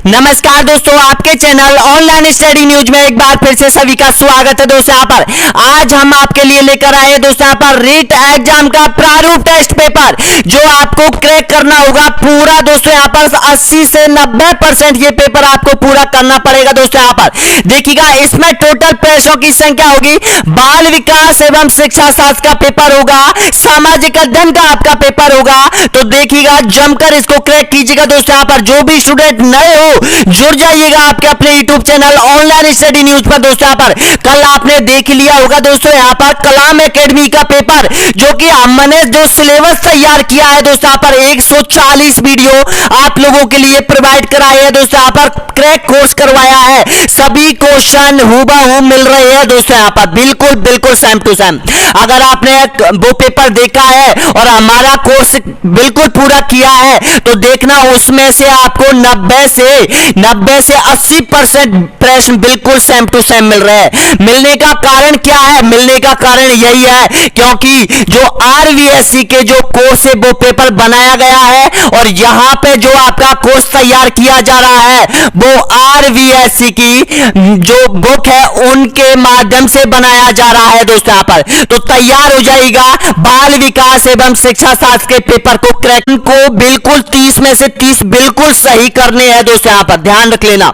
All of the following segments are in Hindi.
नमस्कार दोस्तों, आपके चैनल ऑनलाइन स्टडी न्यूज में एक बार फिर से सभी का स्वागत है। दोस्तों यहाँ पर आज हम आपके लिए लेकर आए हैं दोस्तों यहाँ पर रीट एग्जाम का प्रारूप टेस्ट पेपर जो आपको क्रैक करना होगा पूरा। दोस्तों यहाँ पर 80 से 90% ये पेपर आपको पूरा करना पड़ेगा। दोस्तों यहाँ पर देखिएगा, इसमें टोटल प्रश्नों की संख्या होगी। बाल विकास एवं शिक्षा शास्त्र का पेपर होगा, सामाजिक अध्ययन का आपका पेपर होगा। तो देखिएगा, जमकर इसको क्रैक कीजिएगा। दोस्तों यहाँ पर जो भी स्टूडेंट नए हो जुड़ जाइएगा आपके अपने YouTube channel online study news पर। दोस्तों यहाँ पर कल आपने देख लिया होगा दोस्तों यहाँ पर कलाम एकेडमी का पेपर जो कि हमने जो सिलेबस तैयार किया है दोस्तों यहाँ पर 140 वीडियो आप लोगों के लिए प्रोवाइड कराए हैं। दोस्तों यहाँ पर क्रैक कोर्स करवाया है, सभी क्वेश्चन हूबहू मिल रहे हैं दोस्तों यहाँ पर, बिल्कुल बिल्कुल सेम टू सेम। अगर आपने वो पेपर देखा है और हमारा कोर्स बिल्कुल पूरा किया है तो देखना उसमें से आपको 90 से 80% प्रश्न बिल्कुल सेम टू सेम मिल रहे हैं। मिलने का कारण क्या है? मिलने का कारण यही है क्योंकि जो आरवीएससी के जो कोर्स है वो पेपर बनाया गया है और यहां पे जो आपका कोर्स तैयार किया जा रहा है वो आरवीएससी की जो बुक है उनके माध्यम से बनाया जा रहा है दोस्तों यहाँ पर। तो तैयार हो जाएगा बाल विकास एवं शिक्षा शास्त्र के पेपर को क्रैक को बिल्कुल 30 में से 30 बिल्कुल सही करने हैं दोस्तों यहाँ पर, ध्यान रख लेना,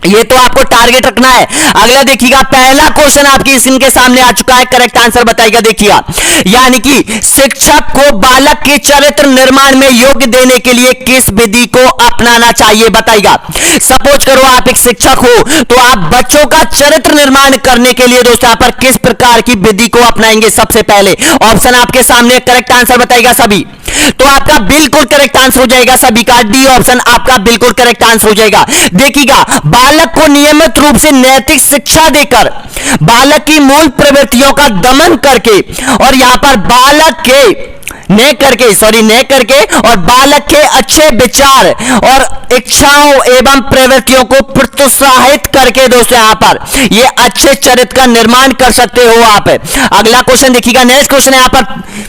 ये तो आपको टारगेट रखना है। अगला देखिएगा, पहला क्वेश्चन आपकी स्क्रीन के सामने आ चुका है, करेक्ट आंसर बताइएगा। देखिएगा, यानी कि शिक्षक को बालक के चरित्र निर्माण में योग्य देने के लिए किस विधि को अपनाना चाहिए बताइएगा। सपोज करो आप एक शिक्षक हो तो आप बच्चों का चरित्र निर्माण करने के लिए दोस्तों यहाँ पर किस प्रकार की विधि को अपनाएंगे? सबसे पहले ऑप्शन आपके सामने, करेक्ट आंसर बताइएगा सभी। तो आपका बिल्कुल करेक्ट आंसर हो जाएगा सभी का डी ऑप्शन आपका बिल्कुल करेक्ट आंसर हो जाएगा। देखिएगा, बालक को नियमित रूप से नैतिक शिक्षा देकर बालक की मूल प्रवृत्तियों का दमन करके और यहां पर बालक के न करके और बालक के अच्छे विचार और इच्छाओं एवं प्रवृत्तियों को प्रोत्साहित करके दोस्तों यहां पर ये अच्छे चरित्र का निर्माण कर सकते हो आप। अगला क्वेश्चन देखिएगा, नेक्स्ट क्वेश्चन है यहां पर,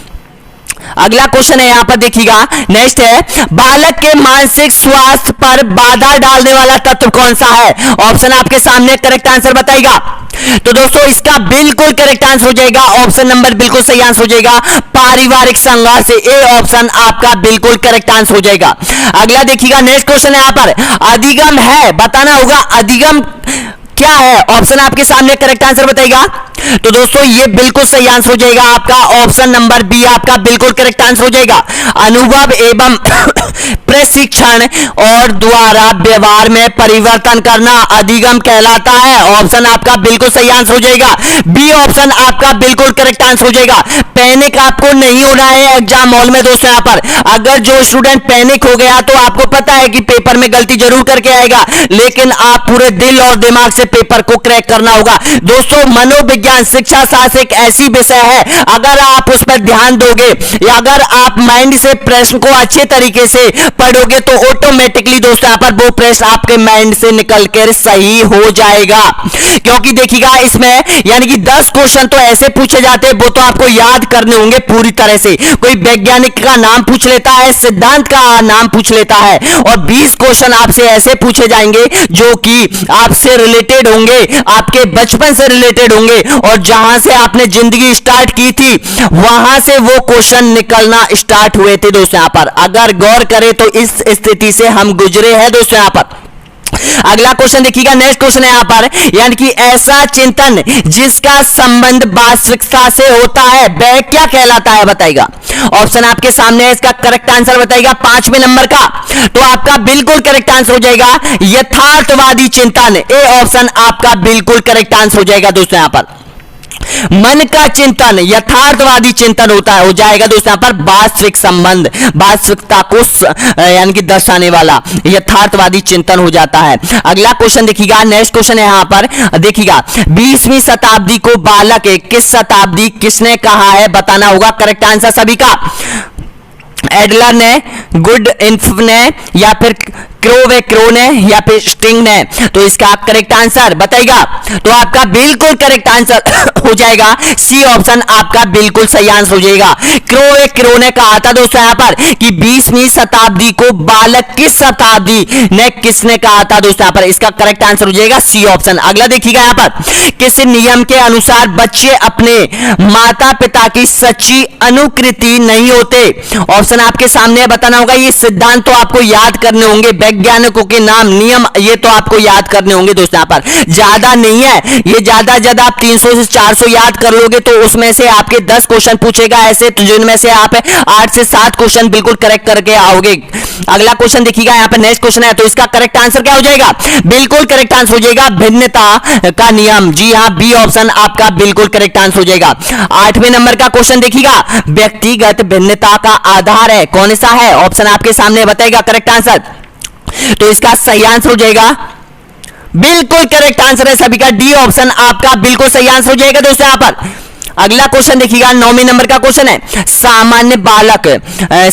अगला क्वेश्चन है यहां पर देखिएगा, नेक्स्ट है, बालक के मानसिक स्वास्थ्य पर बाधा डालने वाला तत्व कौन सा है? ऑप्शन आपके सामने, करेक्ट आंसर बताइएगा। तो दोस्तों इसका बिल्कुल करेक्ट आंसर हो जाएगा, ऑप्शन नंबर बिल्कुल सही आंसर हो जाएगा, पारिवारिक संघर्ष से ए ऑप्शन आपका बिल्कुल करेक्ट आंसर हो जाएगा। अगला देखिएगा, नेक्स्ट क्वेश्चन है यहां पर, अधिगम है, बताना होगा अधिगम क्या है? ऑप्शन आपके सामने, करेक्ट आंसर बताइएगा। तो दोस्तों ये बिल्कुल सही आंसर हो जाएगा आपका, ऑप्शन नंबर बी आपका बिल्कुल करेक्ट आंसर हो जाएगा। अनुभव एवं प्रशिक्षण और द्वारा व्यवहार में परिवर्तन करना अधिगम कहलाता है, ऑप्शन आपका बिल्कुल सही आंसर हो जाएगा, बी ऑप्शन आपका बिल्कुल करेक्ट आंसर हो जाएगा। पैनिक आपको नहीं होना है एग्जाम हॉल में दोस्तों यहाँ पर। अगर जो स्टूडेंट पैनिक हो गया तो आपको पता है कि पेपर में गलती जरूर करके आएगा, लेकिन आप पूरे दिल और दिमाग से पेपर को क्रैक करना होगा। दोस्तों मनोविज्ञान शिक्षा शास्त्र एक ऐसी विषय है, अगर आप उस पर ध्यान दोगे या अगर आप माइंड से प्रश्न को अच्छे तरीके से पढ़ोगे तो ऑटोमेटिकली दोस्तों यहाँ पर वो प्रश्न आपके माइंड से निकलकर सही हो जाएगा। क्योंकि देखिएगा इसमें यानी कि 10 क्वेश्चन तो ऐसे पूछे जाते हैं वो तो आपको याद करने होंगे पूरी तरह से। कोई वैज्ञानिक का नाम पूछ लेता है, सिद्धांत का नाम पूछ लेता है और 20 क्वेश्चन आपसे ऐसे पूछे जाएंगे जो कि आपसे रिलेटेड होंगे, आपके बचपन से रिलेटेड होंगे और जहां से आपने जिंदगी स्टार्ट की थी वहां से वो क्वेश्चन निकलना स्टार्ट हुए थे दोस्तों यहाँ पर। अगर गौर करें तो इस स्थिति से हम गुजरे हैं दोस्तों यहाँ पर। अगला क्वेश्चन देखिएगा, नेक्स्ट क्वेश्चन है यहां पर, यानी कि ऐसा चिंतन जिसका संबंध वास्तविकता से होता है वह क्या कहलाता है बताइएगा। ऑप्शन आपके सामने है, इसका करेक्ट आंसर बताइएगा 5वें नंबर का। तो आपका बिल्कुल करेक्ट आंसर हो जाएगा यथार्थवादी चिंतन, ए ऑप्शन आपका बिल्कुल करेक्ट आंसर हो जाएगा दोस्तों यहां पर। मन का चिंतन यथार्थवादी चिंतन होता है, हो जाएगा दोस्तों यहाँ पर वास्तविक संबंध, वास्तविकता को यानी कि दर्शाने वाला यथार्थवादी चिंतन हो जाता है। अगला क्वेश्चन देखिएगा, नेक्स्ट क्वेश्चन है यहाँ पर देखिएगा, 20वीं शताब्दी को बालक किस शताब्दी किसने कहा है बताना होगा, करेक्ट आंसर सभी का। एडलर ने, गुड इन्फ ने, या फिर क्रो ने, या फिर स्टिंग ने। तो इसका करेक्ट आंसर बताइएगा। तो आपका बिल्कुल करेक्ट आंसर हो जाएगा सी ऑप्शन, आपका बिल्कुल सही आंसर हो जाएगा। क्रो ने कहा था दोस्तों यहां पर कि 20वीं शताब्दी को बालक किस शताब्दी ने किसने कहा था दोस्तों यहां पर, इसका करेक्ट आंसर हो जाएगा सी ऑप्शन। अगला देखिएगा यहां पर, किस नियम के अनुसार बच्चे अपने माता पिता की सच्ची अनुकृति नहीं होते। ऑप्शन आपके सामने बताना होगा। ये सिद्धांत तो आपको याद करने होंगे, वैज्ञानिकों के नाम, नियम, ये तो आपको याद करने होंगे दोस्तों। यहां पर ज्यादा नहीं है, ये ज्यादा आप 300 से 400 याद कर लोगे तो उसमें से आपके 10 क्वेश्चन पूछेगा ऐसे, तो जिनमें से आप 8 से 7 क्वेश्चन बिल्कुल करेक्ट करके आओगे। अगला क्वेश्चन देखिएगा यहां पर, नेक्स्ट क्वेश्चन है, तो इसका करेक्ट आंसर क्या हो जाएगा? बिल्कुल करेक्ट आंसर हो जाएगा भिन्नता का नियम। जी हां, बी ऑप्शन आपका बिल्कुल करेक्ट आंसर हो जाएगा। 8वें नंबर का क्वेश्चन देखिएगा, व्यक्तिगत भिन्नता का आधार है कौन सा है? ऑप्शन आपके सामने बताएगा करेक्ट आंसर। तो इसका सही आंसर हो जाएगा, बिल्कुल करेक्ट आंसर है सभी का, डी ऑप्शन आपका बिल्कुल सही आंसर हो जाएगा दोस्तों यहां पर। अगला क्वेश्चन देखिएगा, 9वें नंबर का क्वेश्चन है, सामान्य बालक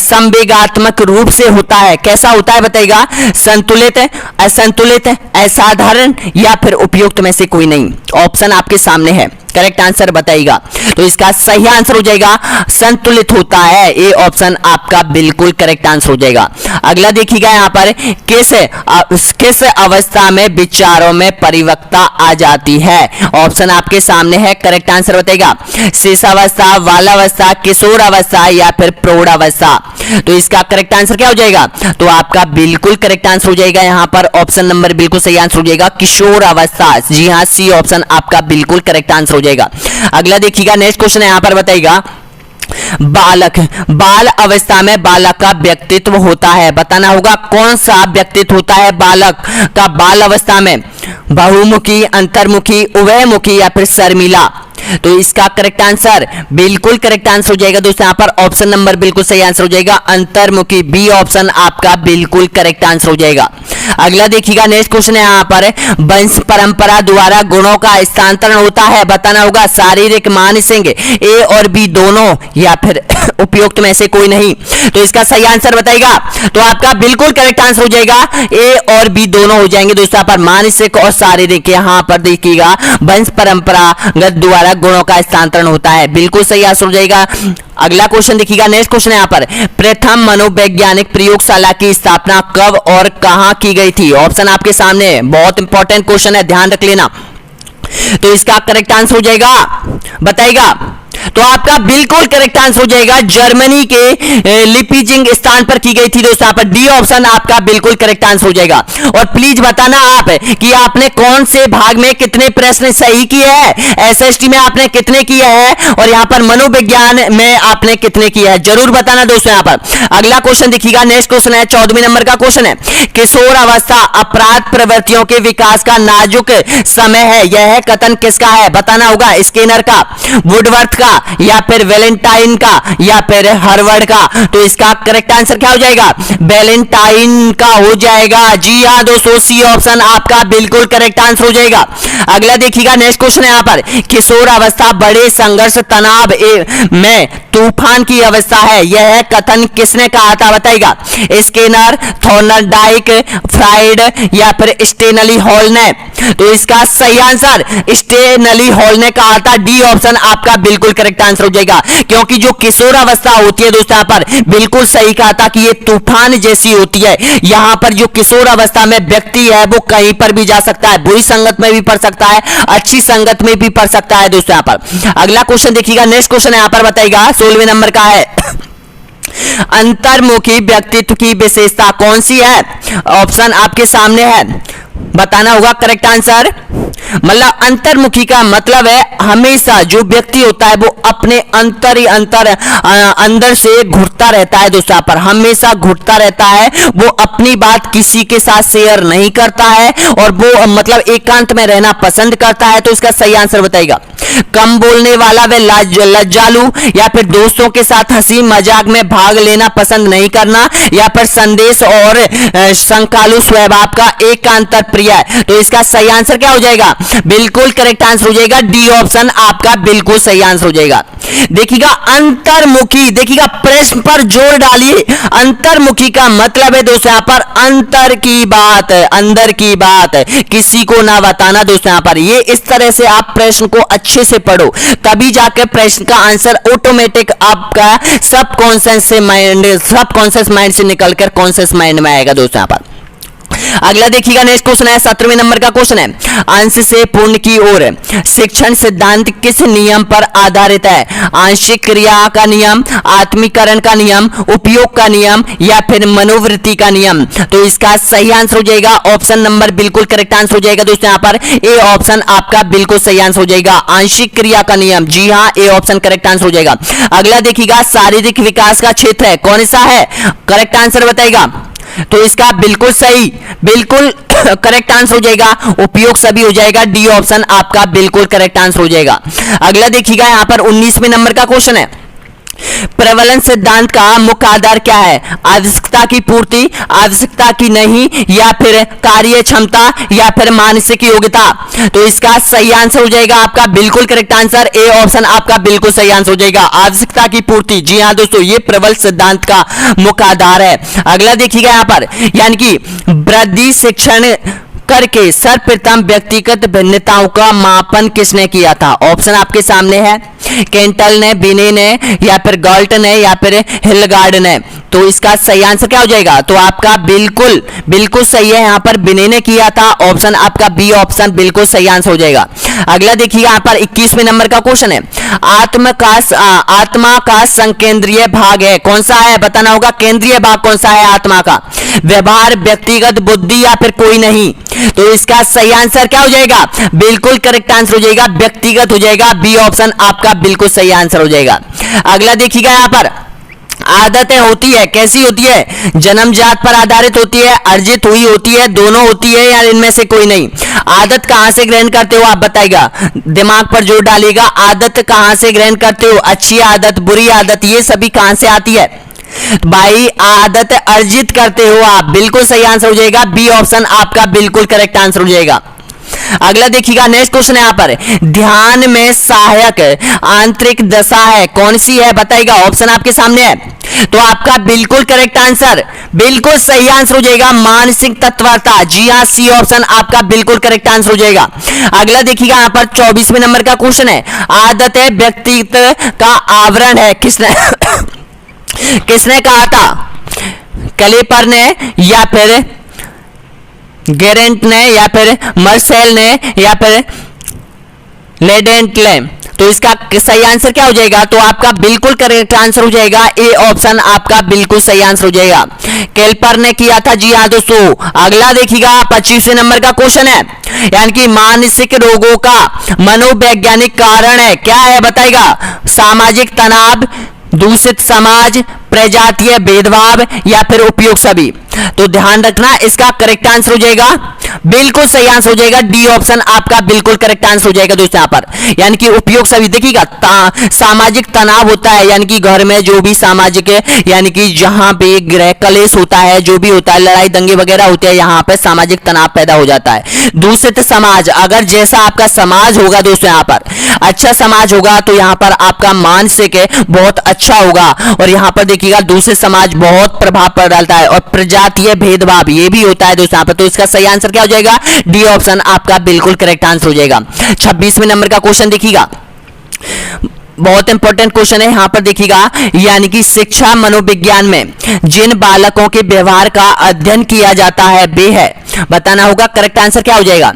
संवेगात्मक रूप से होता है, कैसा होता है बताइएगा? संतुलित, असंतुलित, असाधारण, या फिर उपयुक्त में से कोई नहीं। ऑप्शन आपके सामने है, करेक्ट आंसर बताइएगा। तो इसका सही आंसर हो जाएगा संतुलित होता है, ए ऑप्शन आपका बिल्कुल करेक्ट आंसर हो जाएगा। अगला देखिएगा यहां पर, किस अवस्था में विचारों में परिपक्वता आ जाती है? ऑप्शन आपके सामने है, करेक्ट आंसर बताइएगा। शिशुअवस्था, बालावस्था, किशोर अवस्था, या फिर प्रौढ़ावस्था। तो इसका करेक्ट आंसर क्या हो जाएगा? तो आपका बिल्कुल करेक्ट आंसर हो जाएगा यहां पर, ऑप्शन नंबर बिल्कुल सही आंसर हो जाएगा, किशोर अवस्था। जी हां, सी ऑप्शन आपका बिल्कुल करेक्ट आंसर हो जाएगा। अगला देखिएगा, नेक्स्ट क्वेश्चन यहां पर बताइएगा, बाल अवस्था में बालक का व्यक्तित्व होता है, बताना होगा कौन सा व्यक्तित्व होता है बालक का बाल अवस्था में? बहुमुखी, अंतर्मुखी, उभयमुखी, या फिर शर्मिला। तो इसका करेक्ट आंसर बिल्कुल करेक्ट आंसर हो जाएगा दोस्तों यहां पर, ऑप्शन नंबर बिल्कुल सही आंसर हो जाएगा, अंतर्मुखी, बी ऑप्शन आपका बिल्कुल करेक्ट आंसर हो जाएगा। अगला देखिएगा, नेक्स्ट क्वेश्चन है यहां पर, वंश परंपरा द्वारा गुणों का स्थानांतरण होता है, बताना होगा शारीरिक, मानसिक, ए और बी दोनों, या फिर उपयुक्त में से कोई नहीं। तो इसका सही आंसर बताइएगा। तो आपका बिल्कुल करेक्ट आंसर हो जाएगा, ए और बी दोनों हो जाएंगे दोस्तों यहां पर, मानसिक और शारीरिक। यहां पर देखिएगा वंश परंपरागत द्वारा गुणों का स्थानांतरण होता है, बिल्कुल सही आंसर हो जाएगा। अगला क्वेश्चन देखिएगा, नेक्स्ट क्वेश्चन है यहां पर, प्रथम मनोवैज्ञानिक प्रयोगशाला की स्थापना कब और कहां की गई थी? ऑप्शन आपके सामने, बहुत इंपॉर्टेंट क्वेश्चन है, ध्यान रख लेना। तो इसका करेक्ट आंसर हो जाएगा, बताइएगा। तो आपका बिल्कुल करेक्ट आंसर हो जाएगा, जर्मनी के लिपिजिंग स्थान पर की गई थी दोस्तों यहां पर, डी ऑप्शन आपका बिल्कुल करेक्ट आंसर हो जाएगा। और प्लीज बताना आप कि आपने कौन से भाग में कितने प्रश्न सही किए हैं, एसएसटी में आपने कितने किए हैं, और यहां पर मनोविज्ञान में आपने कितने किए हैं, जरूर बताना दोस्तों यहां पर। अगला क्वेश्चन देखिएगा, नेक्स्ट क्वेश्चन है 14वें नंबर का क्वेश्चन है, किशोर अवस्था अपराध प्रवृत्तियों के विकास का नाजुक समय है, यह कथन किसका है? बताना होगा स्किनर का, वुडवर्थ का, या फिर वैलेंटाइन का, या फिर हार्वर्ड का। तो इसका करेक्ट आंसर क्या हो जाएगा? वैलेंटाइन का हो जाएगा। जी हां दोस्तों, सी ऑप्शन आपका बिल्कुल करेक्ट आंसर हो जाएगा। अगला देखिएगा, नेक्स्ट क्वेश्चन है यहां पर, किशोर अवस्था बड़े संघर्ष, तनाव में तूफान की अवस्था है, यह कथन किसने कहा था बताइएगा? स्किनर, थॉर्नडाइक, फ्राइड, या फिर स्टेनली हॉल ने। तो इसका सही आंसर स्टेनली हॉल ने कहा था, डी ऑप्शन आपका बिल्कुल करेक्ट आंसर हो जाएगा। क्योंकि जो किशोर अवस्था होती है दोस्तों यहां पर, बिल्कुल सही कहा था कि ये तूफान जैसी होती है। यहां पर जो किशोर अवस्था में व्यक्ति है वो कहीं पर भी जा सकता है, बुरी संगत में भी पढ़ सकता है, अच्छी संगत में भी पढ़ सकता है दोस्तों यहां पर। अगला क्वेश्चन देखिएगा, नेक्स्ट क्वेश्चन यहां पर बताइएगा, 16वें नंबर का है, अंतर्मुखी व्यक्तित्व की विशेषता कौन सी है? ऑप्शन आपके सामने है, बताना होगा करेक्ट आंसर। मतलब अंतर्मुखी का मतलब है हमेशा जो व्यक्ति होता है वो अपने अंदर से घुटता रहता है दोस्तों यहां पर, हमेशा घुटता रहता है, वो अपनी बात किसी के साथ शेयर नहीं करता है, और वो मतलब एकांत में रहना पसंद करता है। तो इसका सही आंसर बताइएगा। कम बोलने वाला, व लज्जालू, या फिर दोस्तों के साथ हंसी मजाक में भाग लेना पसंद नहीं करना, या फिर संदेश और संकालु स्वभाव का, एकांतर प्रिय है। तो इसका सही आंसर क्या हो जाएगा? बिल्कुल करेक्ट आंसर हो जाएगा डी ऑप्शन आपका बिल्कुल सही आंसर हो जाएगा। देखिएगा अंतर्मुखी, देखिएगा प्रश्न पर जोर डालिए। अंतर्मुखी का मतलब है दोस्तों यहां पर अंतर की बात, अंदर की बात, किसी को ना बताना दोस्तों यहां पर। ये इस तरह से आप प्रश्न को अच्छे से पढ़ो, तभी जाकर प्रश्न का आंसर ऑटोमेटिक आपका सबकॉन्शियस माइंड से निकलकर कॉन्शियस माइंड में आएगा दोस्तों यहां पर। अगला देखिएगा नेक्स्ट क्वेश्चन है 17वें नंबर का क्वेश्चन है, अंश से पूर्ण की ओर शिक्षण सिद्धांत किस नियम पर आधारित है? आंशिक क्रिया का नियम, आत्मीकरण का नियम, उपयोग का नियम या फिर मनोवृत्ति का नियम? तो इसका सही आंसर हो जाएगा ऑप्शन नंबर बिल्कुल करेक्ट आंसर हो जाएगा दोस्तों यहां पर। ए ऑप्शन आपका बिल्कुल सही आंसर हो जाएगा, आंशिक क्रिया का नियम। जी हाँ, ए ऑप्शन करेक्ट आंसर हो जाएगा। अगला देखिएगा शारीरिक विकास का क्षेत्र है, कौन सा है? करेक्ट आंसर बताएगा। तो इसका बिल्कुल सही, बिल्कुल करेक्ट आंसर हो जाएगा, उपयोग सभी हो जाएगा। डी ऑप्शन आपका बिल्कुल करेक्ट आंसर हो जाएगा। अगला देखिएगा यहां पर 19वें नंबर का क्वेश्चन है, प्रबलन सिद्धांत का मुख्य आधार क्या है? आवश्यकता की पूर्ति, आवश्यकता की नहीं, या फिर कार्य क्षमता, या फिर मानसिक योग्यता? तो इसका सही आंसर हो जाएगा आपका बिल्कुल करेक्ट आंसर, ए ऑप्शन आपका बिल्कुल सही आंसर हो जाएगा, आवश्यकता की पूर्ति। जी हाँ दोस्तों, ये प्रबल सिद्धांत का मुख्य आधार है। अगला देखिएगा यहां पर, यानी कि वृद्धि शिक्षण करके सर्वप्रथम व्यक्तिगत भिन्नताओं का मापन किसने किया था? ऑप्शन आपके सामने है, केंटल ने, बिने ने, या फिर गॉल्ट ने, या फिर हिलगार्ड ने? तो इसका सही आंसर क्या हो जाएगा? तो आपका बिल्कुल बिल्कुल सही है, यहां पर बिने ने किया था, ऑप्शन आपका बी ऑप्शन बिल्कुल सही आंसर हो जाएगा। अगला देखिए यहां पर 21वें नंबर का क्वेश्चन है, आत्मा का संकेंद्रीय भाग है, कौन सा है? बताना होगा केंद्रीय भाग कौन सा है आत्मा का? व्यवहार, व्यक्तिगत बुद्धि, या फिर कोई नहीं? तो इसका सही आंसर क्या हो जाएगा? बिल्कुल करेक्ट आंसर हो जाएगा, व्यक्तिगत हो जाएगा, बी ऑप्शन आपका बिल्कुल सही आंसर हो जाएगा। अगला देखिएगा यहां पर, आदतें होती है, कैसी होती है? जन्मजात पर आधारित होती है, अर्जित हुई होती है, दोनों होती है, या इनमें से कोई नहीं? आदत कहां से ग्रहण करते हो आप बताइएगा, दिमाग पर जोर डालिएगा। आदत कहां से ग्रहण करते हो? अच्छी आदत, बुरी आदत, ये सभी कहां से आती है? भाई आदत अर्जित करते हो आप, बिल्कुल सही आंसर हो जाएगा, बी ऑप्शन आपका बिल्कुल करेक्ट आंसर हो जाएगा। अगला देखिएगा नेक्स्ट क्वेश्चन है यहां पर, ध्यान में सहायक आंतरिक दशा है, कौन सी है बताइएगा? ऑप्शन आपके सामने है, तो आपका बिल्कुल करेक्ट आंसर, बिल्कुल सही आंसर हो जाएगा, मानसिक तत्परता। जी हाँ, सी ऑप्शन आपका बिल्कुल करेक्ट आंसर हो जाएगा। अगला देखिएगा यहां पर 24वें नंबर का क्वेश्चन है, आदत है व्यक्तित्व का आवरण है, किसने कहा था? कैलिपर ने, या फिर गेरेंट ने, या फिर मर्सेल ने, या फिर लेडेंट ने? तो इसका सही आंसर क्या हो जाएगा? तो आपका बिल्कुल करेक्ट आंसर हो जाएगा, ए ऑप्शन आपका बिल्कुल सही आंसर हो जाएगा, कैल्पर ने किया था। जी हाँ दोस्तों। अगला देखिएगा 25वें नंबर का क्वेश्चन है, यानी कि मानसिक रोगों का मनोवैज्ञानिक कारण है, क्या है बताएगा? सामाजिक तनाव, दूषित समाज, प्रजातीय भेदभाव, या फिर उपयोग सभी? तो ध्यान रखना, इसका करेक्ट आंसर हो जाएगा, बिल्कुल सही आंसर हो जाएगा, डी ऑप्शन आपका बिल्कुल करेक्ट आंसर हो जाएगा दोस्तों यहां पर। यानी कि उपयोग सभी, देखिएगा सामाजिक तनाव होता है, यानी कि घर में जो भी सामाजिक, यानी कि जहां पे गृह कलेश होता है, जो भी होता है, लड़ाई दंगे वगैरह होते हैं, यहां पे सामाजिक तनाव पैदा हो जाता है। दूषित समाज, अगर जैसा आपका समाज होगा दोस्तों यहां पर, अच्छा समाज होगा, तो यहां पर आपका मानसिक बहुत अच्छा होगा, और यहां पर देखिएगा दूसरे समाज बहुत प्रभाव पर डालता है, और प्रजातीय भेदभाव ये भी होता है दोस्तों यहां पर। तो इसका सही आंसर क्या हो जाएगा? डी ऑप्शन आपका बिल्कुल करेक्ट आंसर हो जाएगा। 26वें नंबर का क्वेश्चन देखिएगा, बहुत इंपॉर्टेंट क्वेश्चन है यहां पर देखिएगा, यानी कि शिक्षा मनोविज्ञान में जिन बालकों के व्यवहार का अध्ययन किया जाता है वे है, बताना होगा करेक्ट आंसर क्या हो जाएगा?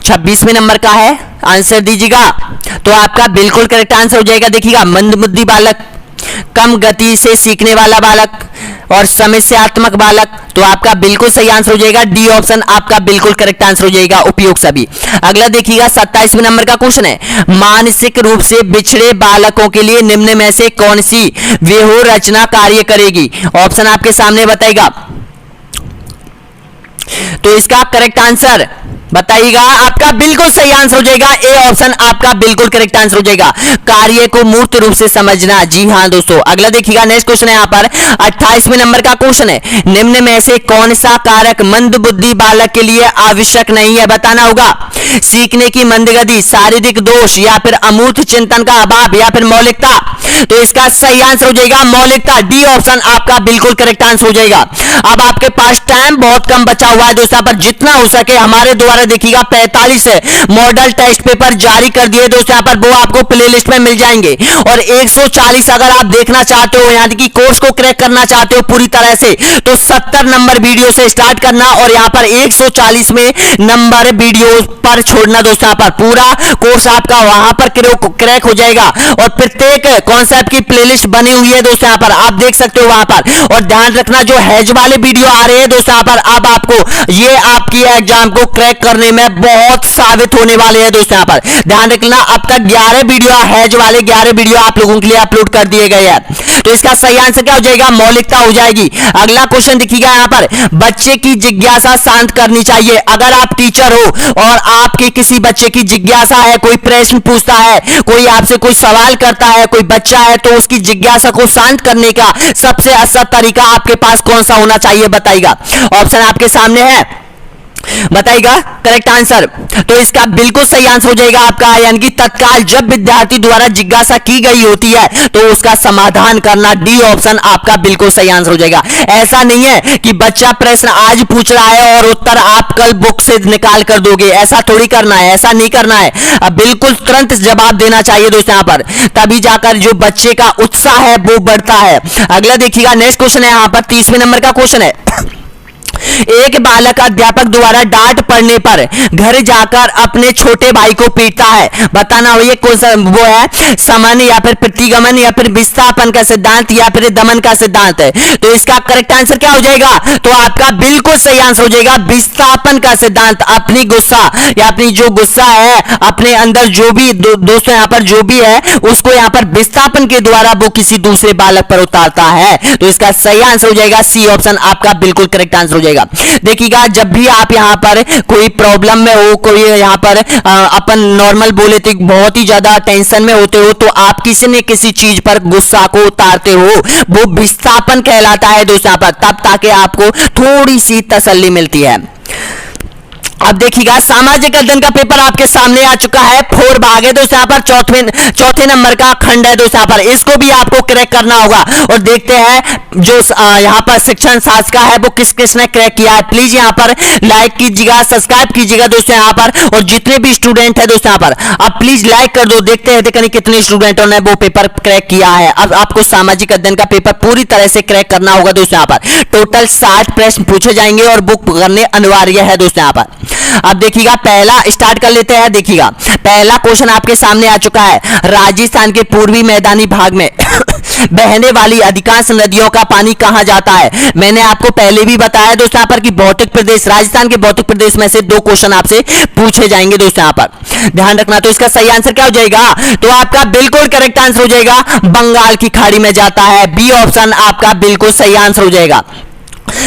26वें नंबर का है, आंसर दीजिएगा। तो आपका बिल्कुल करेक्ट आंसर हो जाएगा, देखिएगा मंदबुद्धि बालक, कम गति से सीखने वाला बालक, और समस्यात्मक बालक। तो आपका बिल्कुल सही आंसर हो जाएगा, डी ऑप्शन आपका बिल्कुल करेक्ट आंसर हो जाएगा, उपयोग सभी। अगला देखिएगा 27वें नंबर का क्वेश्चन है, मानसिक रूप से बिछड़े बालकों के लिए निम्न में से कौन सी व्यूह रचना कार्य करेगी? ऑप्शन आपके सामने बताएगा। तो इसका करेक्ट आंसर बताइएगा। आपका बिल्कुल सही आंसर हो जाएगा ए ऑप्शन आपका बिल्कुल करेक्ट आंसर हो जाएगा। कार्य को मूर्त रूप से समझना, जी हाँ दोस्तों। अगला देखिएगा, नेक्स्ट क्वेश्चन है यहाँ पर 28वें नंबर का क्वेश्चन है, निम्न में से कौन सा कारक मंदबुद्धि बालक के लिए आवश्यक नहीं है, बताना होगा। सीखने की मंदगति, शारीरिक दोष, या फिर अमूर्त चिंतन का अभाव, या फिर मौलिकता। तो इसका सही आंसर हो जाएगा मौलिकता, डी ऑप्शन आपका बिल्कुल करेक्ट आंसर हो जाएगा। अब आपके पास टाइम बहुत कम बचा हुआ है दोस्तों, पर जितना हो सके हमारे द्वारा देखिएगा 45 मॉडल टेस्ट पेपर जारी कर दिए दोस्तों, यहाँ पर वो आपको प्लेलिस्ट में मिल जाएंगे। और 140 अगर आप देखना चाहते हो, यानी कि कोर्स को क्रैक करना चाहते हो पूरी तरह से, तो 70 नंबर वीडियो से स्टार्ट करना और यहाँ पर 140 में नंबर वीडियो पर छोड़ना दोस्तों। यहाँ पर पूरा कोर्स आपका वहां पर क्रैक हो जाएगा। और प्रत्येक कॉन्सेप्ट की प्लेलिस्ट बनी हुई है दोस्तों, यहाँ पर आप देख सकते हो वहां पर। और ध्यान रखना, जो हैज वाले वीडियो आ रहे हैं दोस्तों यहाँ पर, अब आपको ये आपकी एग्जाम को क्रैक करने में बहुत साबित होने वाले हैं दोस्तों। यहाँ पर ध्यान रखना, अब तक 11 वीडियो हैज वाले 11 वीडियो आप लोगों के लिए अपलोड कर दिए गए हैं। तो इसका सही आंसर क्या हो जाएगा, मौलिकता हो जाएगी। अगला क्वेश्चन देखिएगा यहाँ पर, बच्चे की जिज्ञासा शांत करनी चाहिए। अगर आप टीचर हो और आपके किसी बच्चे की जिज्ञासा है, कोई प्रश्न पूछता है, कोई आपसे कोई सवाल करता है, कोई बच्चा है, तो उसकी जिज्ञासा को शांत करने का सबसे अच्छा तरीका आपके पास कौन सा होना चाहिए, बताइएगा। ऑप्शन आपके सामने है, बताइएगा करेक्ट आंसर। तो इसका बिल्कुल सही आंसर हो जाएगा आपका, यानी कि तत्काल जब विद्यार्थी द्वारा जिज्ञासा की गई होती है तो उसका समाधान करना, डी ऑप्शन आपका बिल्कुल सही आंसर हो जाएगा। ऐसा नहीं है कि बच्चा प्रश्न आज पूछ रहा है और उत्तर आप कल बुक से निकाल कर दोगे, ऐसा थोड़ी करना है, ऐसा नहीं करना है। अब बिल्कुल तुरंत जवाब देना चाहिए दोस्तों यहाँ पर, तभी जाकर जो बच्चे का उत्साह है वो बढ़ता है। अगला देखिएगा, नेक्स्ट क्वेश्चन है यहाँ पर 30वें नंबर का क्वेश्चन है, एक बालक अध्यापक द्वारा डांट पड़ने पर घर जाकर अपने छोटे भाई को पीटता है, बताना हो ये कौन सा वो है, समन या फिर प्रतिगमन या फिर विस्थापन का सिद्धांत या फिर दमन का सिद्धांत है। तो इसका करेक्ट आंसर क्या हो जाएगा, तो आपका बिल्कुल सही आंसर हो जाएगा विस्थापन का सिद्धांत। अपनी गुस्सा या अपनी जो गुस्सा है अपने अंदर जो भी दोस्तों यहाँ पर जो भी है उसको यहाँ पर विस्थापन के द्वारा वो किसी दूसरे बालक पर उतारता है। तो इसका सही आंसर हो जाएगा सी ऑप्शन आपका बिल्कुल करेक्ट आंसर हो जाएगा। देखिएगा, जब भी आप यहाँ पर कोई प्रॉब्लम में हो, कोई यहाँ पर अपन नॉर्मल बोले तो बहुत ही ज्यादा टेंशन में होते हो, तो आप किसी न किसी चीज पर गुस्सा को उतारते हो, वो विस्थापन कहलाता है दोस्तों यहाँ पर, तब ताकि आपको थोड़ी सी तसल्ली मिलती है। अब देखिएगा, सामाजिक अध्ययन का पेपर आपके सामने आ चुका है, 4 भाग है दोस्तों यहाँ पर, चौथे नंबर का खंड है दोस्तों यहाँ पर, इसको भी आपको क्रैक करना होगा। और देखते हैं जो यहाँ पर शिक्षण शास्त्र का है वो किस किसने क्रैक किया है। प्लीज यहाँ पर लाइक कीजिएगा, सब्सक्राइब कीजिएगा दोस्तों यहाँ पर, और जितने भी स्टूडेंट है दोस्तों यहाँ पर आप प्लीज लाइक कर दो। देखते हैं देखने कितने स्टूडेंटों ने वो पेपर क्रैक किया है। अब आपको सामाजिक अध्ययन का पेपर पूरी तरह से क्रैक करना होगा दोस्तों यहाँ पर। टोटल 60 प्रश्न पूछे जाएंगे और बुक करने अनिवार्य है दोस्तों यहाँ पर। अब देखिएगा, पहला स्टार्ट कर लेते हैं। देखिएगा, पहला क्वेश्चन आपके सामने आ चुका है, राजस्थान के पूर्वी मैदानी भाग में बहने वाली अधिकांश नदियों का पानी कहां जाता है। मैंने आपको पहले भी बताया दोस्तों यहाँ पर कि भौतिक प्रदेश, राजस्थान के भौतिक प्रदेश में से 2 क्वेश्चन आपसे पूछे जाएंगे दोस्तों यहाँ पर, ध्यान रखना। तो इसका सही आंसर क्या हो जाएगा, तो आपका बिल्कुल करेक्ट आंसर हो जाएगा बंगाल की खाड़ी में जाता है, बी ऑप्शन आपका बिल्कुल सही आंसर हो जाएगा।